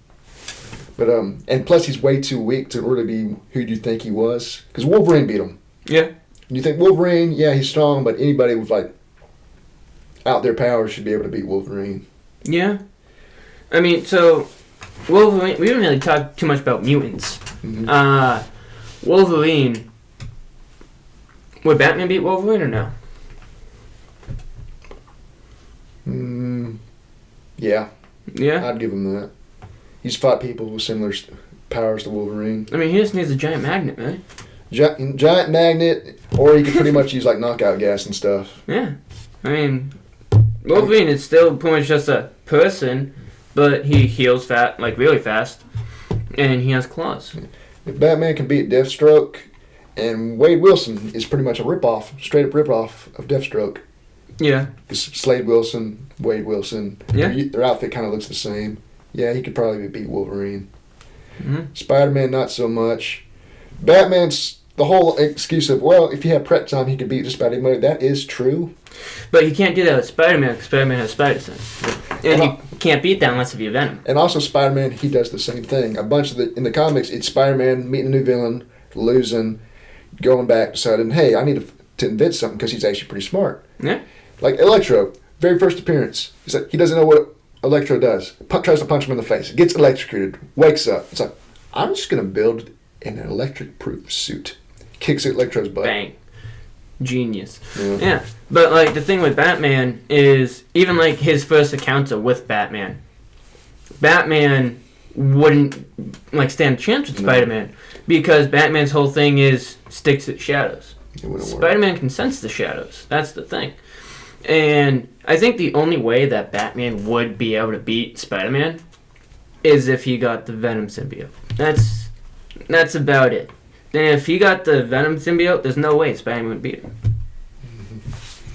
But and plus he's way too weak to really be who you think he was. Because Wolverine beat him. Yeah. You think Wolverine? Yeah, he's strong, but anybody with like out their powers should be able to beat Wolverine. Yeah. I mean, so Wolverine. We didn't really talk too much about mutants. Mm-hmm. Wolverine. Would Batman beat Wolverine or no? Yeah. Yeah? I'd give him that. He's fought people with similar powers to Wolverine. I mean, he just needs a giant magnet, right? Giant magnet, or he could pretty much use like knockout gas and stuff. Yeah. I mean, Wolverine is still pretty much just a person, but he heals really fast, and he has claws. If Batman can beat Deathstroke, and Wade Wilson is pretty much a straight up ripoff of Deathstroke. Yeah. Slade Wilson, Wade Wilson. Yeah. Their outfit kind of looks the same. Yeah, he could probably beat Wolverine. Mm-hmm. Spider-Man, not so much. Batman's the whole excuse of, well, if he had prep time, he could beat just about anybody. That is true. But you can't do that with Spider-Man because Spider-Man has spider sense. And you can't beat that unless you have Venom. And also Spider-Man, he does the same thing. In the comics, it's Spider-Man meeting a new villain, losing, going back, deciding, hey, I need to invent something because he's actually pretty smart. Yeah. Like Electro, very first appearance. He doesn't know what Electro does. Tries to punch him in the face. Gets electrocuted. Wakes up. It's like, I'm just going to build an electric-proof suit. Kicks Electro's butt. Bang. Genius. Yeah. But, like, the thing with Batman is, even, like, his first encounter with Batman wouldn't, like, stand a chance with Spider-Man. Because Batman's whole thing is sticks to the shadows. Spider-Man can sense the shadows. That's the thing. And I think the only way that Batman would be able to beat Spider-Man is if he got the Venom symbiote. That's about it. And if he got the Venom symbiote, there's no way Spider-Man would beat him.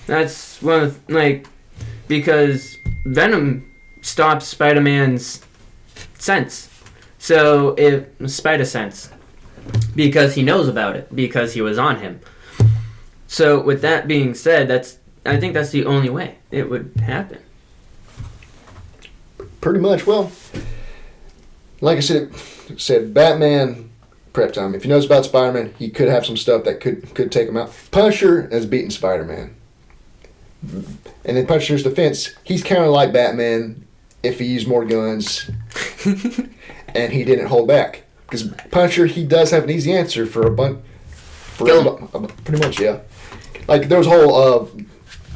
That's one of because Venom stops Spider-Man's sense. So if Spider sense, because he knows about it, because he was on him. So with that being said, I think that's the only way it would happen. Pretty much. Well, like I said, Batman prep time. If he knows about Spider-Man, he could have some stuff that could take him out. Punisher has beaten Spider-Man. And in Punisher's defense, he's kind of like Batman if he used more guns and he didn't hold back. Because Punisher, he does have an easy answer for a bunch. Pretty much, yeah. Like, there was a whole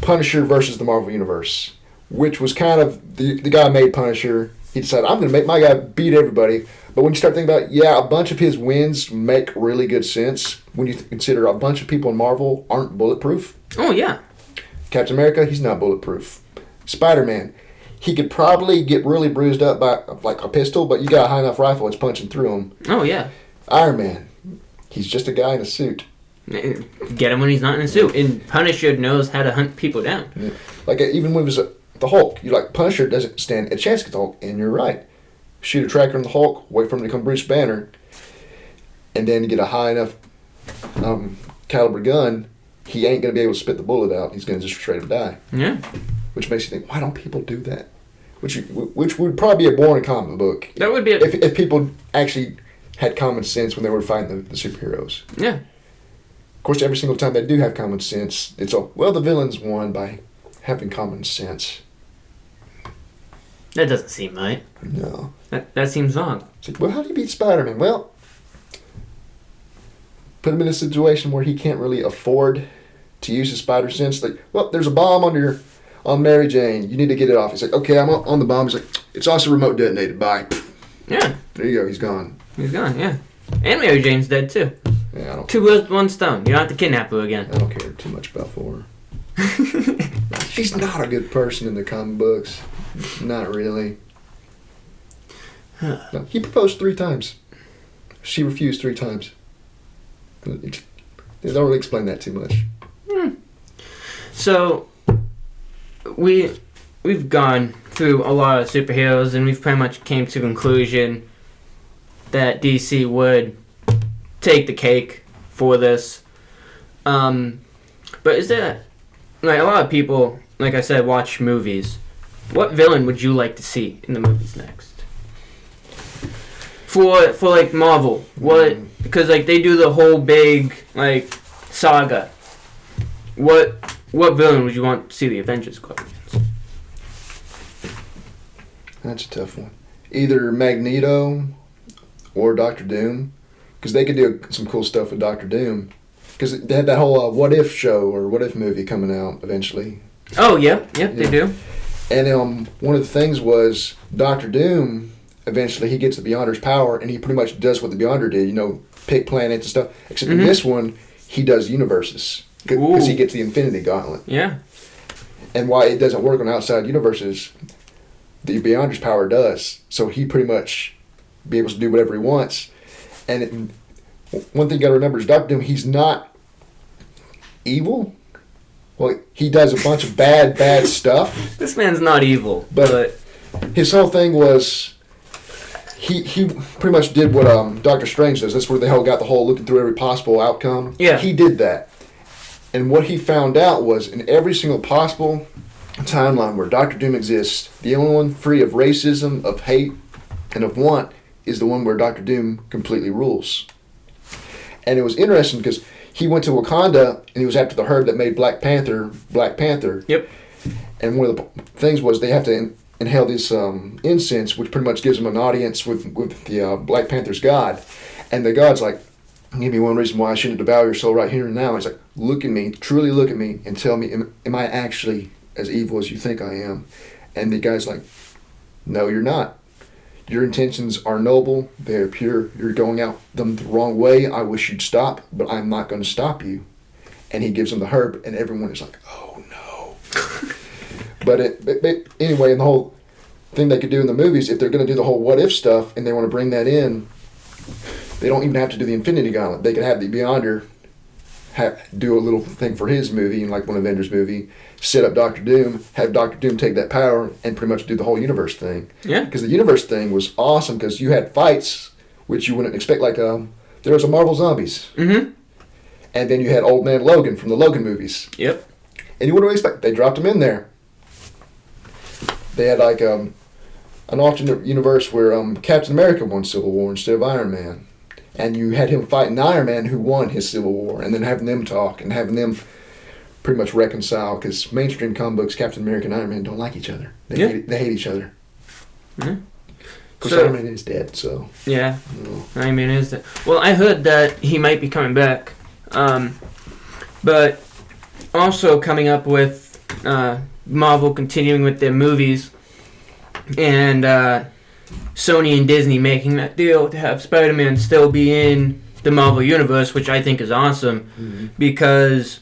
Punisher versus the Marvel Universe, which was kind of the guy who made Punisher. He decided, I'm going to make my guy beat everybody. But when you start thinking about it, yeah, a bunch of his wins make really good sense when you consider a bunch of people in Marvel aren't bulletproof. Oh, yeah. Captain America, he's not bulletproof. Spider-Man, he could probably get really bruised up by like a pistol, but you got a high enough rifle, it's punching through him. Oh, yeah. Iron Man, he's just a guy in a suit. Get him when he's not in a suit. And Punisher knows how to hunt people down. Yeah. Like, even when it was the Hulk, you're like, Punisher doesn't stand a chance against the Hulk, and you're right. Shoot a tracker on the Hulk, wait for him to become Bruce Banner, and then get a high enough caliber gun, he ain't going to be able to spit the bullet out. He's going to just straight up die. Yeah. Which makes you think, why don't people do that? Which would probably be a boring comic book. That would be if people actually had common sense when they were fighting the superheroes. Yeah. Of course, every single time they do have common sense, it's all, well, the villains won by having common sense. That doesn't seem right. No. That seems wrong. It's like, well, how do you beat Spider-Man? Well, put him in a situation where he can't really afford to use his spider sense. Like, well, there's a bomb on Mary Jane. You need to get it off. He's like, okay, I'm on the bomb. He's like, it's also remote detonated. Bye. Yeah. There you go. He's gone. He's gone, yeah. And Mary Jane's dead, too. Yeah, I don't. 2 birds, 1 stone. You don't have to kidnap her again. I don't care too much about her. She's not a good person in the comic books. Not really. No, he proposed 3 times. She refused 3 times. They don't really explain that too much. So, we've gone through a lot of superheroes, and we've pretty much came to the conclusion that DC would take the cake for this. But is there, like, a lot of people, like I said, watch movies. What villain would you like to see in the movies next? For like Marvel, what? Because like they do the whole big like saga. What villain would you want to see the Avengers go up against? That's a tough one. Either Magneto or Doctor Doom, because they could do some cool stuff with Doctor Doom. Because they had that whole What If show or What If movie coming out eventually. Oh yep, they do. And one of the things was Doctor Doom. Eventually, he gets the Beyonder's power, and he pretty much does what the Beyonder did. You know, pick planets and stuff. Except in this one, he does universes because he gets the Infinity Gauntlet. Yeah. And why it doesn't work on outside universes, the Beyonder's power does. So he pretty much be able to do whatever he wants. And one thing you got to remember is Doctor Doom. He's not evil. Well, he does a bunch of bad stuff. This man's not evil, but his whole thing was he pretty much did what Doctor Strange does. That's where they got the whole looking through every possible outcome. Yeah. He did that. And what he found out was in every single possible timeline where Doctor Doom exists, the only one free of racism, of hate, and of want is the one where Doctor Doom completely rules. And it was interesting because he went to Wakanda and he was after the herb that made Black Panther. Yep. And one of the things was they have to inhale this incense, which pretty much gives them an audience with the Black Panther's god. And the god's like, give me one reason why I shouldn't devour your soul right here and now. He's like, look at me, truly look at me, and tell me, am I actually as evil as you think I am? And the guy's like, no, you're not. Your intentions are noble. They're pure. You're going out them the wrong way. I wish you'd stop, but I'm not going to stop you. And he gives them the herb, and everyone is like, oh, no. but anyway, in the whole thing they could do in the movies, if they're going to do the whole what-if stuff, and they want to bring that in, they don't even have to do the Infinity Gauntlet. They could have the Beyonder do a little thing for his movie, like one Avengers movie, set up Doctor Doom, have Doctor Doom take that power, and pretty much do the whole universe thing. Yeah. Because the universe thing was awesome, because you had fights, which you wouldn't expect, like there was a Marvel Zombies. Mm-hmm. And then you had Old Man Logan from the Logan movies. Yep. And you wouldn't expect, they dropped him in there. They had like an alternate universe where Captain America won Civil War instead of Iron Man. And you had him fighting Iron Man, who won his Civil War, and then having them talk and having them pretty much reconcile, because mainstream comic books, Captain America and Iron Man don't like each other. They hate each other. Mm-hmm. Of course, Iron Man is dead, so. Yeah. You know. Iron Man is dead. Well, I heard that he might be coming back. But also coming up with Marvel continuing with their movies, and Sony and Disney making that deal to have Spider-Man still be in the Marvel Universe, which I think is awesome, because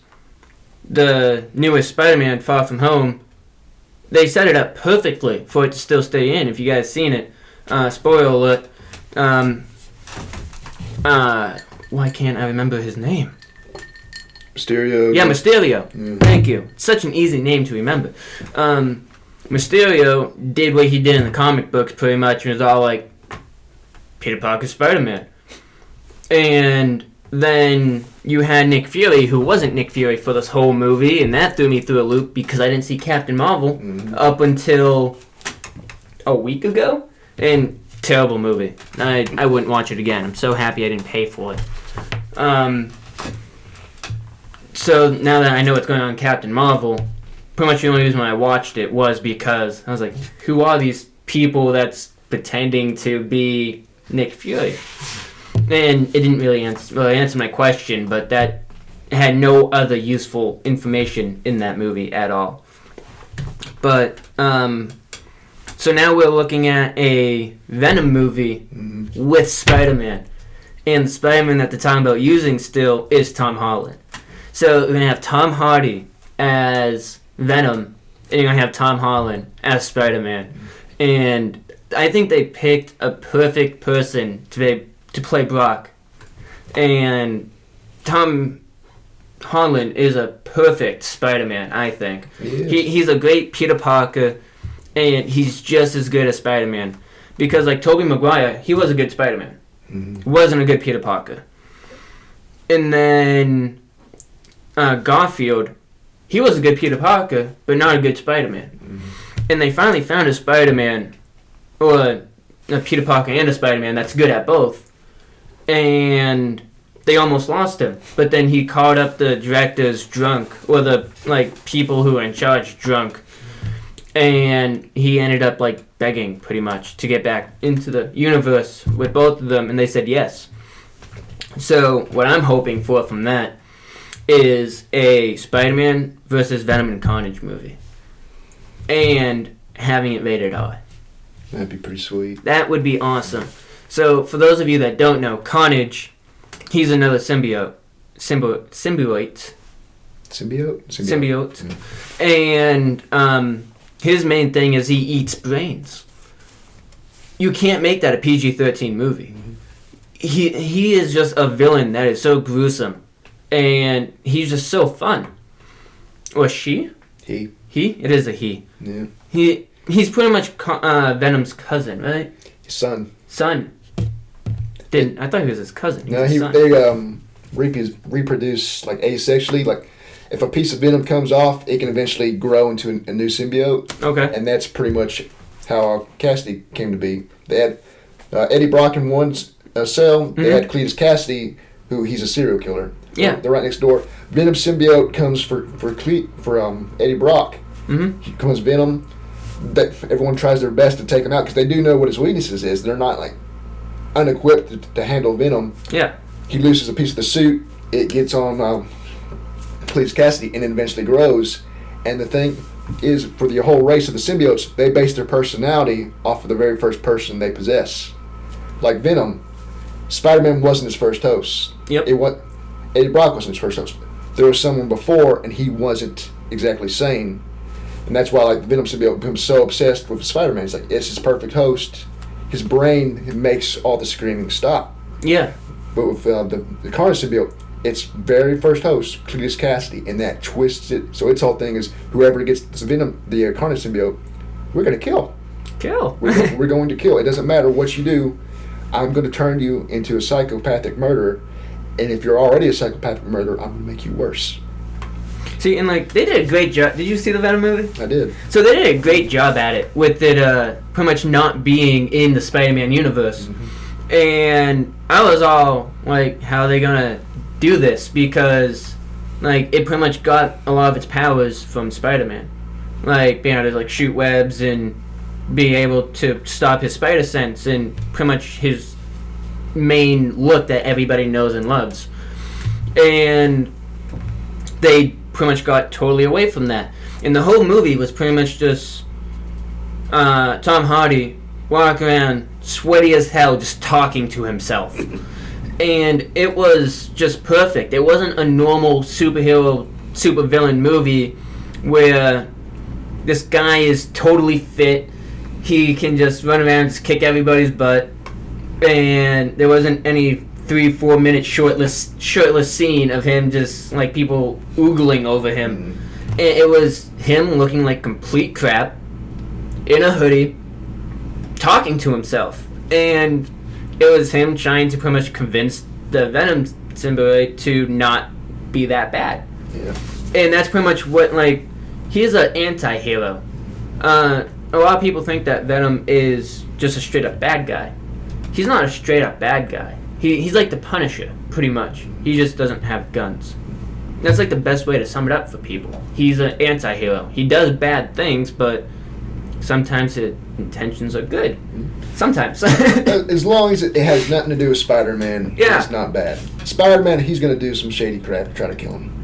the newest Spider-Man, Far From Home, they set it up perfectly for it to still stay in. If you guys seen it, spoiler alert. Why can't I remember his name? Mysterio. Yeah, Mysterio. Yeah. Thank you. It's such an easy name to remember. Mysterio did what he did in the comic books pretty much, and was all like, Peter Parker, Spider-Man. And then you had Nick Fury, who wasn't Nick Fury for this whole movie, and that threw me through a loop because I didn't see Captain Marvel up until a week ago. And terrible movie. I wouldn't watch it again. I'm so happy I didn't pay for it. So now that I know what's going on in Captain Marvel, pretty much the only reason why I watched it was because I was like, who are these people that's pretending to be Nick Fury? And it didn't really answer my question, but that had no other useful information in that movie at all. But, so now we're looking at a Venom movie with Spider-Man. And the Spider-Man that they're talking about using still is Tom Holland. So we're going to have Tom Hardy as Venom, and you're going to have Tom Holland as Spider-Man. And I think they picked a perfect person to play Brock. And Tom Holland is a perfect Spider-Man, I think. He's a great Peter Parker, and he's just as good as Spider-Man. Because like Tobey Maguire, he was a good Spider-Man. Wasn't a good Peter Parker. And then Garfield, he was a good Peter Parker, but not a good Spider-Man. And they finally found a Spider-Man, or a Peter Parker and a Spider-Man that's good at both. And they almost lost him. But then he called up the directors drunk, or the people who were in charge drunk. And he ended up begging pretty much to get back into the universe with both of them, and they said yes. So what I'm hoping for from that is a Spider-Man versus Venom and Carnage movie. And having it rated R. That'd be pretty sweet. That would be awesome. So, for those of you that don't know, Carnage, he's another symbiote. Symbiote. And his main thing is he eats brains. You can't make that a PG-13 movie. He is just a villain that is so gruesome. And he's just so fun. Or she? He? It is a he. Yeah. He's pretty much Venom's cousin, right? His son. I thought he was his cousin. No, they reproduce asexually. If a piece of Venom comes off, it can eventually grow into a new symbiote. Okay. And that's pretty much how Cassidy came to be. They had Eddie Brock in one cell. They had Cletus Cassidy, who he's a serial killer. Yeah. They're right next door. Venom symbiote comes for Eddie Brock. Mm-hmm. He becomes Venom. Everyone tries their best to take him out because they do know what his weaknesses is. They're not like unequipped to handle Venom. Yeah. He loses a piece of the suit. It gets on Cletus Cassidy and then eventually grows. And the thing is, for the whole race of the symbiotes, they base their personality off of the very first person they possess. Like Venom, Spider-Man wasn't his first host. Yep. Eddie Brock wasn't his first host. There was someone before, and he wasn't exactly sane. And that's why, like, the Venom symbiote becomes so obsessed with Spider-Man. It's like, it's his perfect host. His brain makes all the screaming stop. Yeah. But with the Carnage symbiote, its very first host, Cletus Cassidy, and that twists it. So its whole thing is, whoever gets the Carnage symbiote, we're going to kill. We're going to kill. It doesn't matter what you do. I'm going to turn you into a psychopathic murderer. And if you're already a psychopathic murderer, I'm going to make you worse. See, and like, they did a great job. Did you see the Venom movie? I did. So they did a great job at it, with it pretty much not being in the Spider-Man universe. Mm-hmm. And I was all like, how are they gonna do this? Because, like, it pretty much got a lot of its powers from Spider-Man. Like, being able to, like, shoot webs and being able to stop his spider sense and pretty much his main look that everybody knows and loves. And they pretty much got totally away from that. And the whole movie was pretty much just Tom Hardy walking around sweaty as hell just talking to himself. And it was just perfect. It wasn't a normal superhero, supervillain movie where this guy is totally fit. He can just run around and just kick everybody's butt. And there wasn't any 3-4 minute shirtless scene of him just like people oogling over him. Mm-hmm. It was him looking like complete crap in a hoodie talking to himself, and it was him trying to pretty much convince the Venom symbiote to not be that bad. Yeah. And that's pretty much what, like, he's an anti-hero. A lot of people think that Venom is just a straight up bad guy. He's not a straight up bad guy. He's like the Punisher, pretty much. He just doesn't have guns. That's like the best way to sum it up for people. He's an anti-hero. He does bad things, but sometimes his intentions are good. Sometimes. As long as it has nothing to do with Spider-Man, yeah. It's not bad. Spider-Man, he's going to do some shady crap to try to kill him.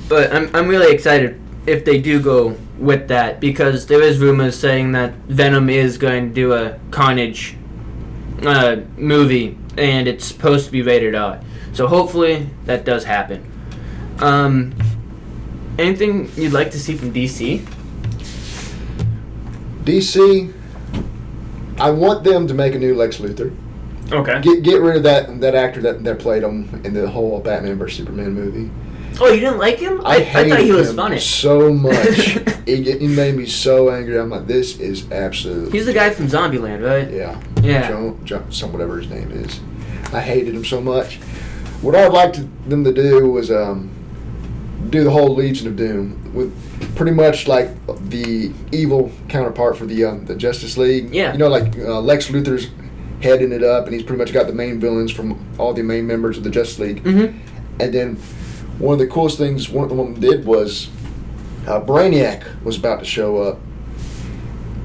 But I'm really excited if they do go with that, because there is rumors saying that Venom is going to do a Carnage movie, and it's supposed to be rated R. So hopefully that does happen. Anything you'd like to see from DC? DC, I want them to make a new Lex Luthor. Okay. Get rid of that actor that played him in the whole Batman vs Superman movie. Oh, you didn't like him? I thought he was funny. So much. It made me so angry. I'm like, this is absolutely... He's the guy from Zombieland, right? Yeah. Yeah. Some whatever his name is. I hated him so much. What I'd like them to do was do the whole Legion of Doom with pretty much like the evil counterpart for the Justice League. Yeah. You know, like Lex Luthor's heading it up, and he's pretty much got the main villains from all the main members of the Justice League. Mm-hmm. And then one of the coolest things one of them did was Brainiac was about to show up,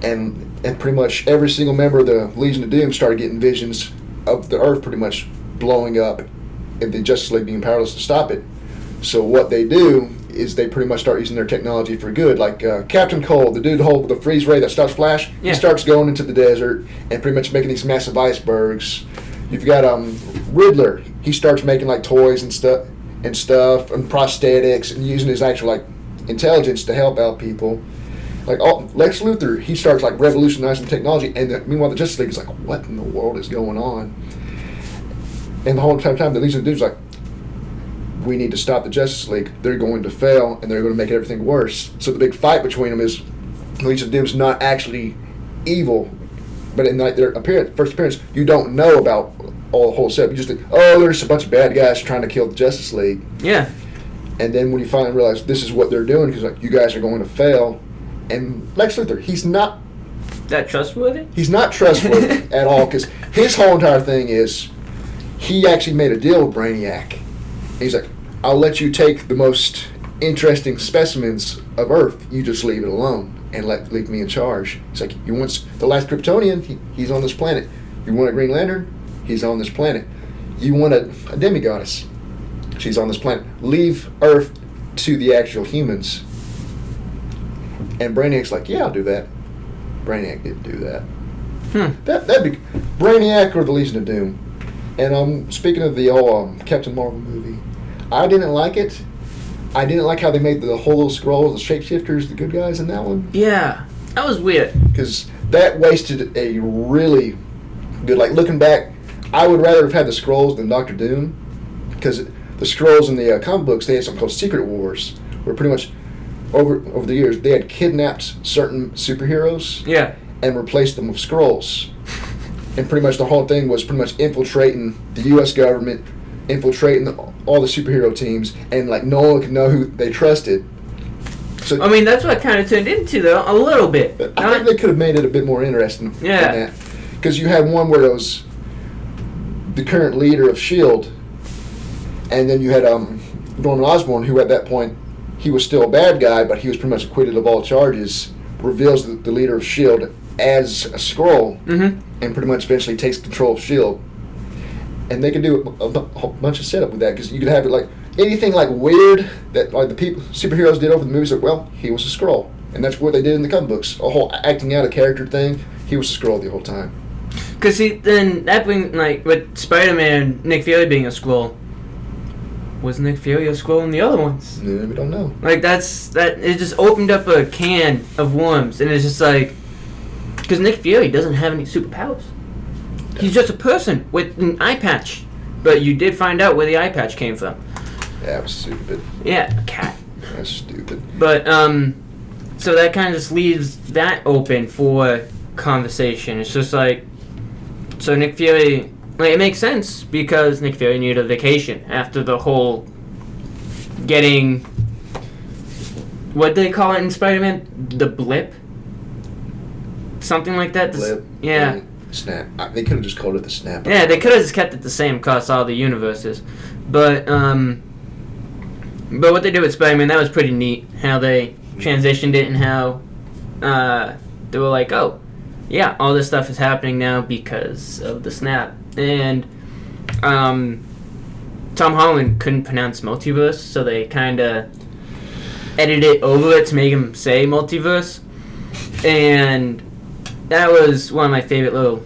and pretty much every single member of the Legion of Doom started getting visions of the Earth pretty much blowing up, and the Justice League being powerless to stop it. So what they do is they pretty much start using their technology for good. Like Captain Cold, the dude with the freeze ray that stops Flash, yeah. He starts going into the desert and pretty much making these massive icebergs. You've got Riddler. He starts making like toys and stuff and prosthetics and using his actual like intelligence to help out people. Like Lex Luthor, he starts like revolutionizing technology, and meanwhile the Justice League is like, what in the world is going on? And the whole time the Legion of Doom is like, we need to stop the Justice League. They're going to fail, and they're going to make everything worse. So the big fight between them is the Legion of Doom is not actually evil, but in like their first appearance, you don't know about all the whole setup. You just think, oh, there's a bunch of bad guys trying to kill the Justice League. Yeah. And then when you finally realize this is what they're doing, because like you guys are going to fail, and Lex Luthor, he's not that trustworthy. He's not trustworthy at all, because his whole entire thing is, he actually made a deal with Brainiac. He's like, I'll let you take the most interesting specimens of Earth. You just leave it alone and leave me in charge. It's like, you want the last Kryptonian? He's on this planet. You want a Green Lantern? He's on this planet. You want a demigoddess? She's on this planet. Leave Earth to the actual humans. And Brainiac's like, yeah, I'll do that. Brainiac didn't do that. That'd be Brainiac or the Legion of Doom. And speaking of the old Captain Marvel movie, I didn't like it. I didn't like how they made the whole little scrolls, the shapeshifters, the good guys in that one. Yeah, that was weird. Because that wasted a really good, like, looking back, I would rather have had the scrolls than Doctor Doom. Because the scrolls in the comic books, they had something called Secret Wars, where pretty much over the years, they had kidnapped certain superheroes and replaced them with scrolls. And pretty much the whole thing was pretty much infiltrating the U.S. government, infiltrating all the superhero teams, and like no one could know who they trusted. So I mean, that's what it kind of turned into, though, a little bit. I think they could have made it a bit more interesting than that. Because you had one where it was the current leader of S.H.I.E.L.D., and then you had Norman Osborn, who at that point, he was still a bad guy, but he was pretty much acquitted of all charges, reveals the leader of S.H.I.E.L.D. as a Skrull, and pretty much eventually takes control of S.H.I.E.L.D. And they could do a bunch of setup with that, because you could have it like anything like weird that like the superheroes did over the movies. Like, well, he was a Skrull, and that's what they did in the comic books. A whole acting out a character thing. He was a Skrull the whole time. Because then that brings, like, with Spider-Man, Nick Fury being a Skrull, was Nick Fury a Skrull in the other ones? No, we don't know. Like, it just opened up a can of worms, and it's just like, because Nick Fury doesn't have any superpowers. He's just a person with an eye patch. But you did find out where the eye patch came from. That was stupid. Yeah, a cat. That's stupid. But, so that kind of just leaves that open for conversation. It's just like, so Nick Fury, like, it makes sense because Nick Fury needed a vacation after the whole getting, what they call it in Spider-Man? The blip? Something like that? Blip. Yeah. Snap. They could have just called it the snap. Yeah, they could have just kept it the same across all the universes. But what they did with Spider-Man, that was pretty neat. How they transitioned it and how they were like, oh, yeah, all this stuff is happening now because of the snap. And Tom Holland couldn't pronounce multiverse, so they kind of edited it over it to make him say multiverse. And that was one of my favorite little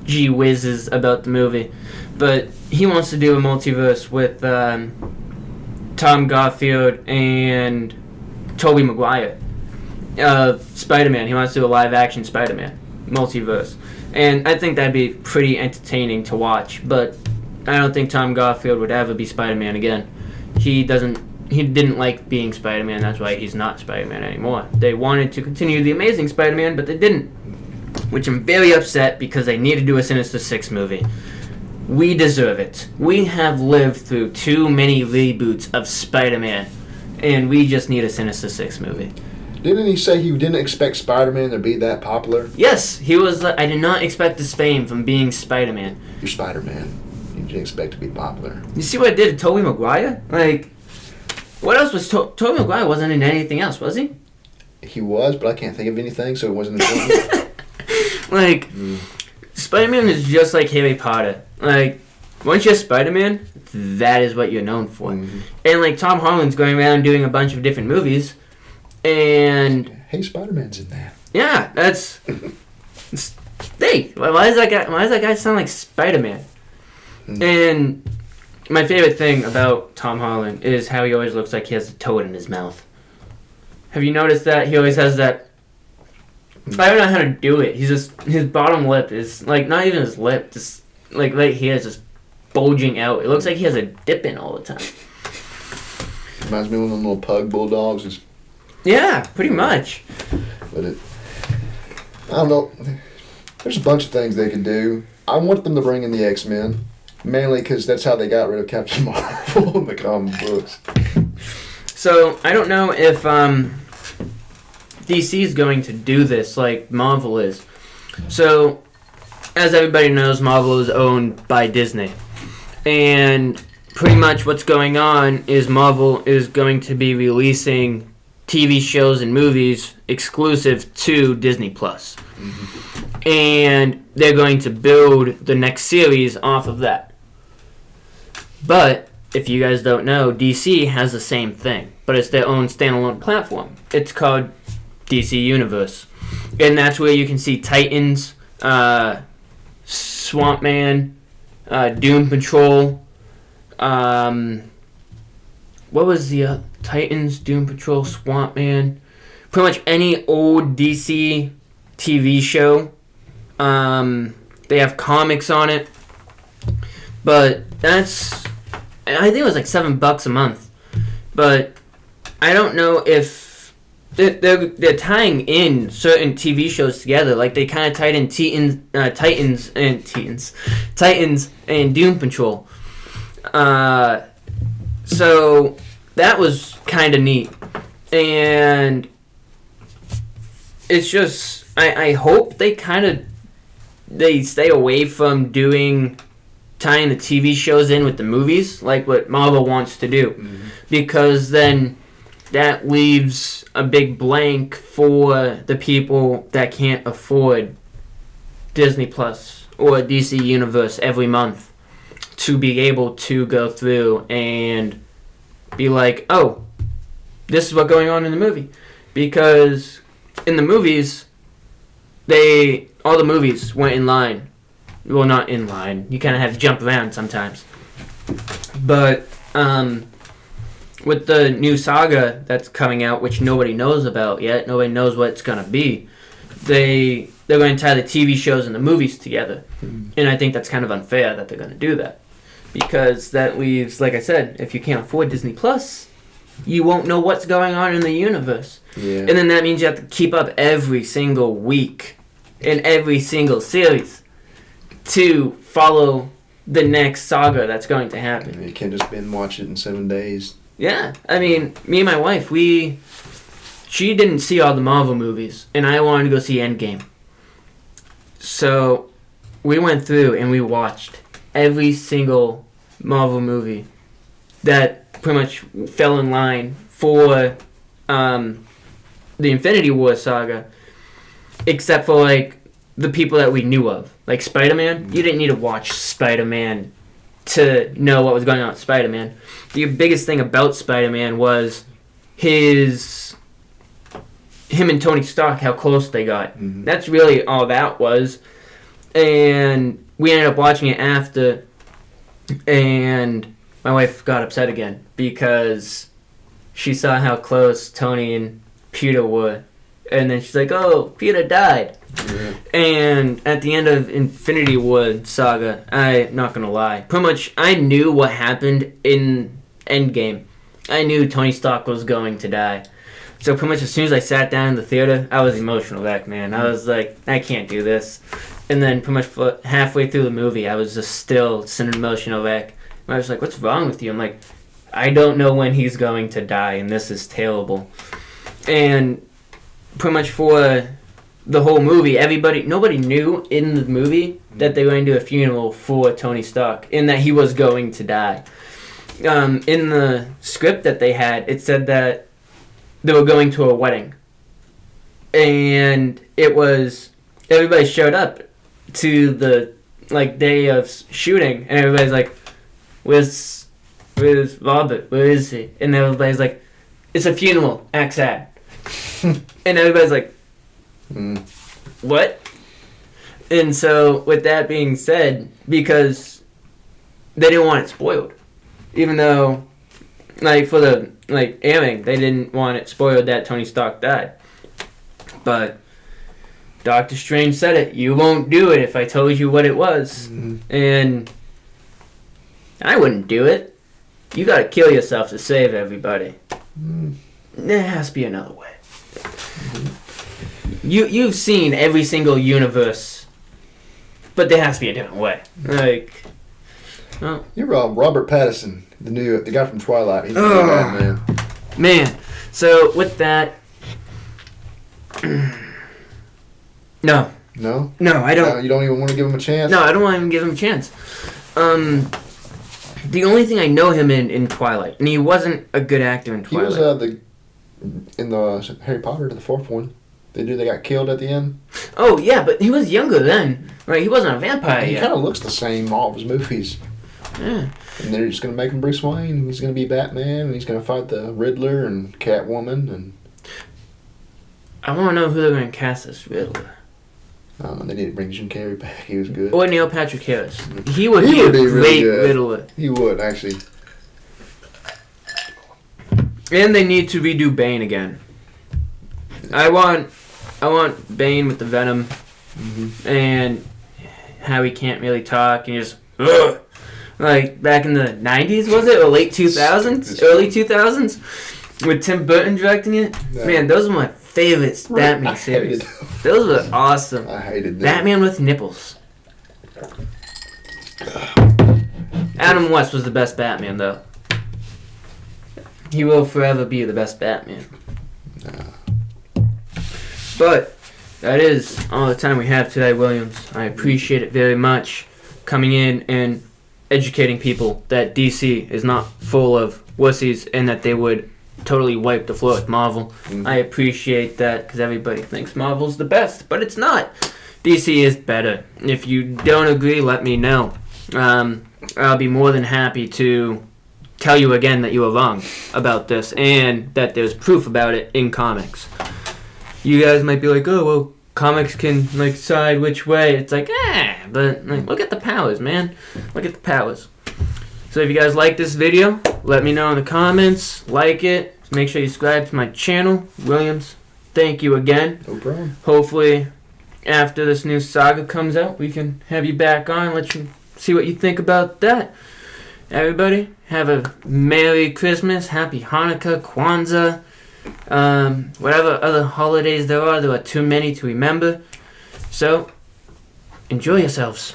gee whizzes about the movie. But he wants to do a multiverse with Tom Garfield and Tobey Maguire. Spider-Man. He wants to do a live-action Spider-Man multiverse. And I think that'd be pretty entertaining to watch. But I don't think Tom Garfield would ever be Spider-Man again. He didn't like being Spider-Man. That's why he's not Spider-Man anymore. They wanted to continue the Amazing Spider-Man, but they didn't. Which I'm very upset because they need to do a Sinister Six movie. We deserve it. We have lived through too many reboots of Spider-Man, and we just need a Sinister Six movie. Didn't he say he didn't expect Spider-Man to be that popular? Yes, he was. I did not expect his fame from being Spider-Man. You're Spider-Man. You didn't expect to be popular. You see what I did to Tobey Maguire? Like, what else was Tobey Maguire wasn't in anything else, was he? He was, but I can't think of anything, so it wasn't important. Like, Spider-Man is just like Harry Potter. Like, once you're Spider-Man, that is what you're known for. Mm-hmm. And, like, Tom Holland's going around doing a bunch of different movies, and... Hey, Spider-Man's in that. Yeah, that's... Hey, why does that guy sound like Spider-Man? Mm-hmm. And my favorite thing about Tom Holland is how he always looks like he has a toad in his mouth. Have you noticed that? He always has that... I don't know how to do it. His bottom lip is, like, not even his lip, just, like, right here is just bulging out. It looks like he has a dip in all the time. Reminds me of one of them little pug bulldogs. Yeah, pretty much. But I don't know. There's a bunch of things they can do. I want them to bring in the X-Men, mainly because that's how they got rid of Captain Marvel in the comic books. So, I don't know if, DC is going to do this like Marvel is. So, as everybody knows, Marvel is owned by Disney. And pretty much what's going on is Marvel is going to be releasing TV shows and movies exclusive to Disney Plus. Mm-hmm. And they're going to build the next series off of that. But if you guys don't know, DC has the same thing, but it's their own standalone platform. It's called DC Universe. And that's where you can see Titans, Swamp Man, Doom Patrol. What was the Titans, Doom Patrol, Swamp Man? Pretty much any old DC TV show. They have comics on it. But that's, I think it was like $7 a month. But I don't know if they're tying in certain TV shows together. Like they kind of tied in Titans and Doom Patrol. So that was kind of neat. And it's just, I hope they stay away from tying the TV shows in with the movies, like what Marvel wants to do. Mm-hmm. Because then that leaves a big blank for the people that can't afford Disney Plus or DC Universe every month to be able to go through and be like, oh, this is what's going on in the movie. Because in the movies, all the movies went in line. Well, not in line. You kind of have to jump around sometimes. But with the new saga that's coming out, which nobody knows about yet, nobody knows what it's going to be, they're going to tie the TV shows and the movies together. And I think that's kind of unfair that they're going to do that. Because that leaves, like I said, if you can't afford Disney Plus, you won't know what's going on in the universe. Yeah. And then that means you have to keep up every single week in every single series to follow the next saga that's going to happen. You can't just binge watch it in 7 days. Yeah. I mean, me and my wife, she didn't see all the Marvel movies, and I wanted to go see Endgame. So we went through and we watched every single Marvel movie that pretty much fell in line for the Infinity War saga, except for like the people that we knew of. Like Spider-Man, you didn't need to watch Spider-Man to know what was going on with Spider-Man. The biggest thing about Spider-Man was him and Tony Stark, how close they got. Mm-hmm. That's really all that was. And we ended up watching it after, and my wife got upset again because she saw how close Tony and Peter were. And then she's like, oh, Peter died. Yeah. And at the end of Infinity War saga, I'm not going to lie, pretty much I knew what happened in Endgame. I knew Tony Stark was going to die. So pretty much as soon as I sat down in the theater, I was emotional back, man. I was like, I can't do this. And then pretty much halfway through the movie, I was just still an emotional wreck. I was like, what's wrong with you? I'm like, I don't know when he's going to die, and this is terrible. And pretty much for the whole movie, nobody knew in the movie that they were going to do a funeral for Tony Stark and that he was going to die. In the script that they had, it said that they were going to a wedding. And it was, everybody showed up to the day of shooting, and everybody's like, where's Robert? Where is he? And everybody's like, it's a funeral, act sad. And everybody's like, what? And so with that being said, because they didn't want it spoiled, even though for the airing, they didn't want it spoiled that Tony Stark died. But Doctor Strange said it, you won't do it if I told you what it was. Mm-hmm. And I wouldn't do it. You gotta kill yourself to save everybody. Mm. There has to be another way. Mm-hmm. You've seen every single universe, but there has to be a different way. You're wrong. Robert Pattinson, the guy from Twilight. He's a good guy, man. Man. So with that, no. No, I don't. You don't even want to give him a chance? No, I don't want to even give him a chance. the only thing I know him in Twilight, and he wasn't a good actor in He was Twilight. in the Harry Potter, the fourth one. The dude that got killed at the end. Oh yeah, but he was younger then, right? He wasn't a vampire He yet. kind of looks the same in all of his movies. Yeah. And they're just gonna make him Bruce Wayne. And he's gonna be Batman, and he's gonna fight the Riddler and Catwoman, and I want to know who they're going to cast as Riddler. they need to bring Jim Carrey back. He was good. Or Neil Patrick Harris. He would He be a would be really great good. Riddler. He would actually. And they need to redo Bane again. I want Bane with the Venom and how he can't really talk and just ugh. Like back in the 90s, was it? Or late 2000s? Early 2000s? With Tim Burton directing it? No. Man, those were my favorite Batman I series. hated Those were awesome. I hated that. Batman with nipples. Adam West was the best Batman, though. He will forever be the best Batman. But that is all the time we have today, Williams. I appreciate it very much coming in and educating people that DC is not full of wussies and that they would totally wipe the floor with Marvel. I appreciate that because everybody thinks Marvel's the best, but it's not. DC is better. If you don't agree, let me know. I'll be more than happy to tell you again that you were wrong about this and that there's proof about it in comics. You guys might be like, oh, well, comics can, like, side which way. It's like, but, like, look at the powers, man. Look at the powers. So if you guys like this video, let me know in the comments. Like it. Make sure you subscribe to my channel. Williams, thank you again. No problem. Hopefully, after this new saga comes out, we can have you back on and let you see what you think about that. Everybody, have a Merry Christmas, Happy Hanukkah, Kwanzaa, whatever other holidays there are too many to remember. So, enjoy yourselves.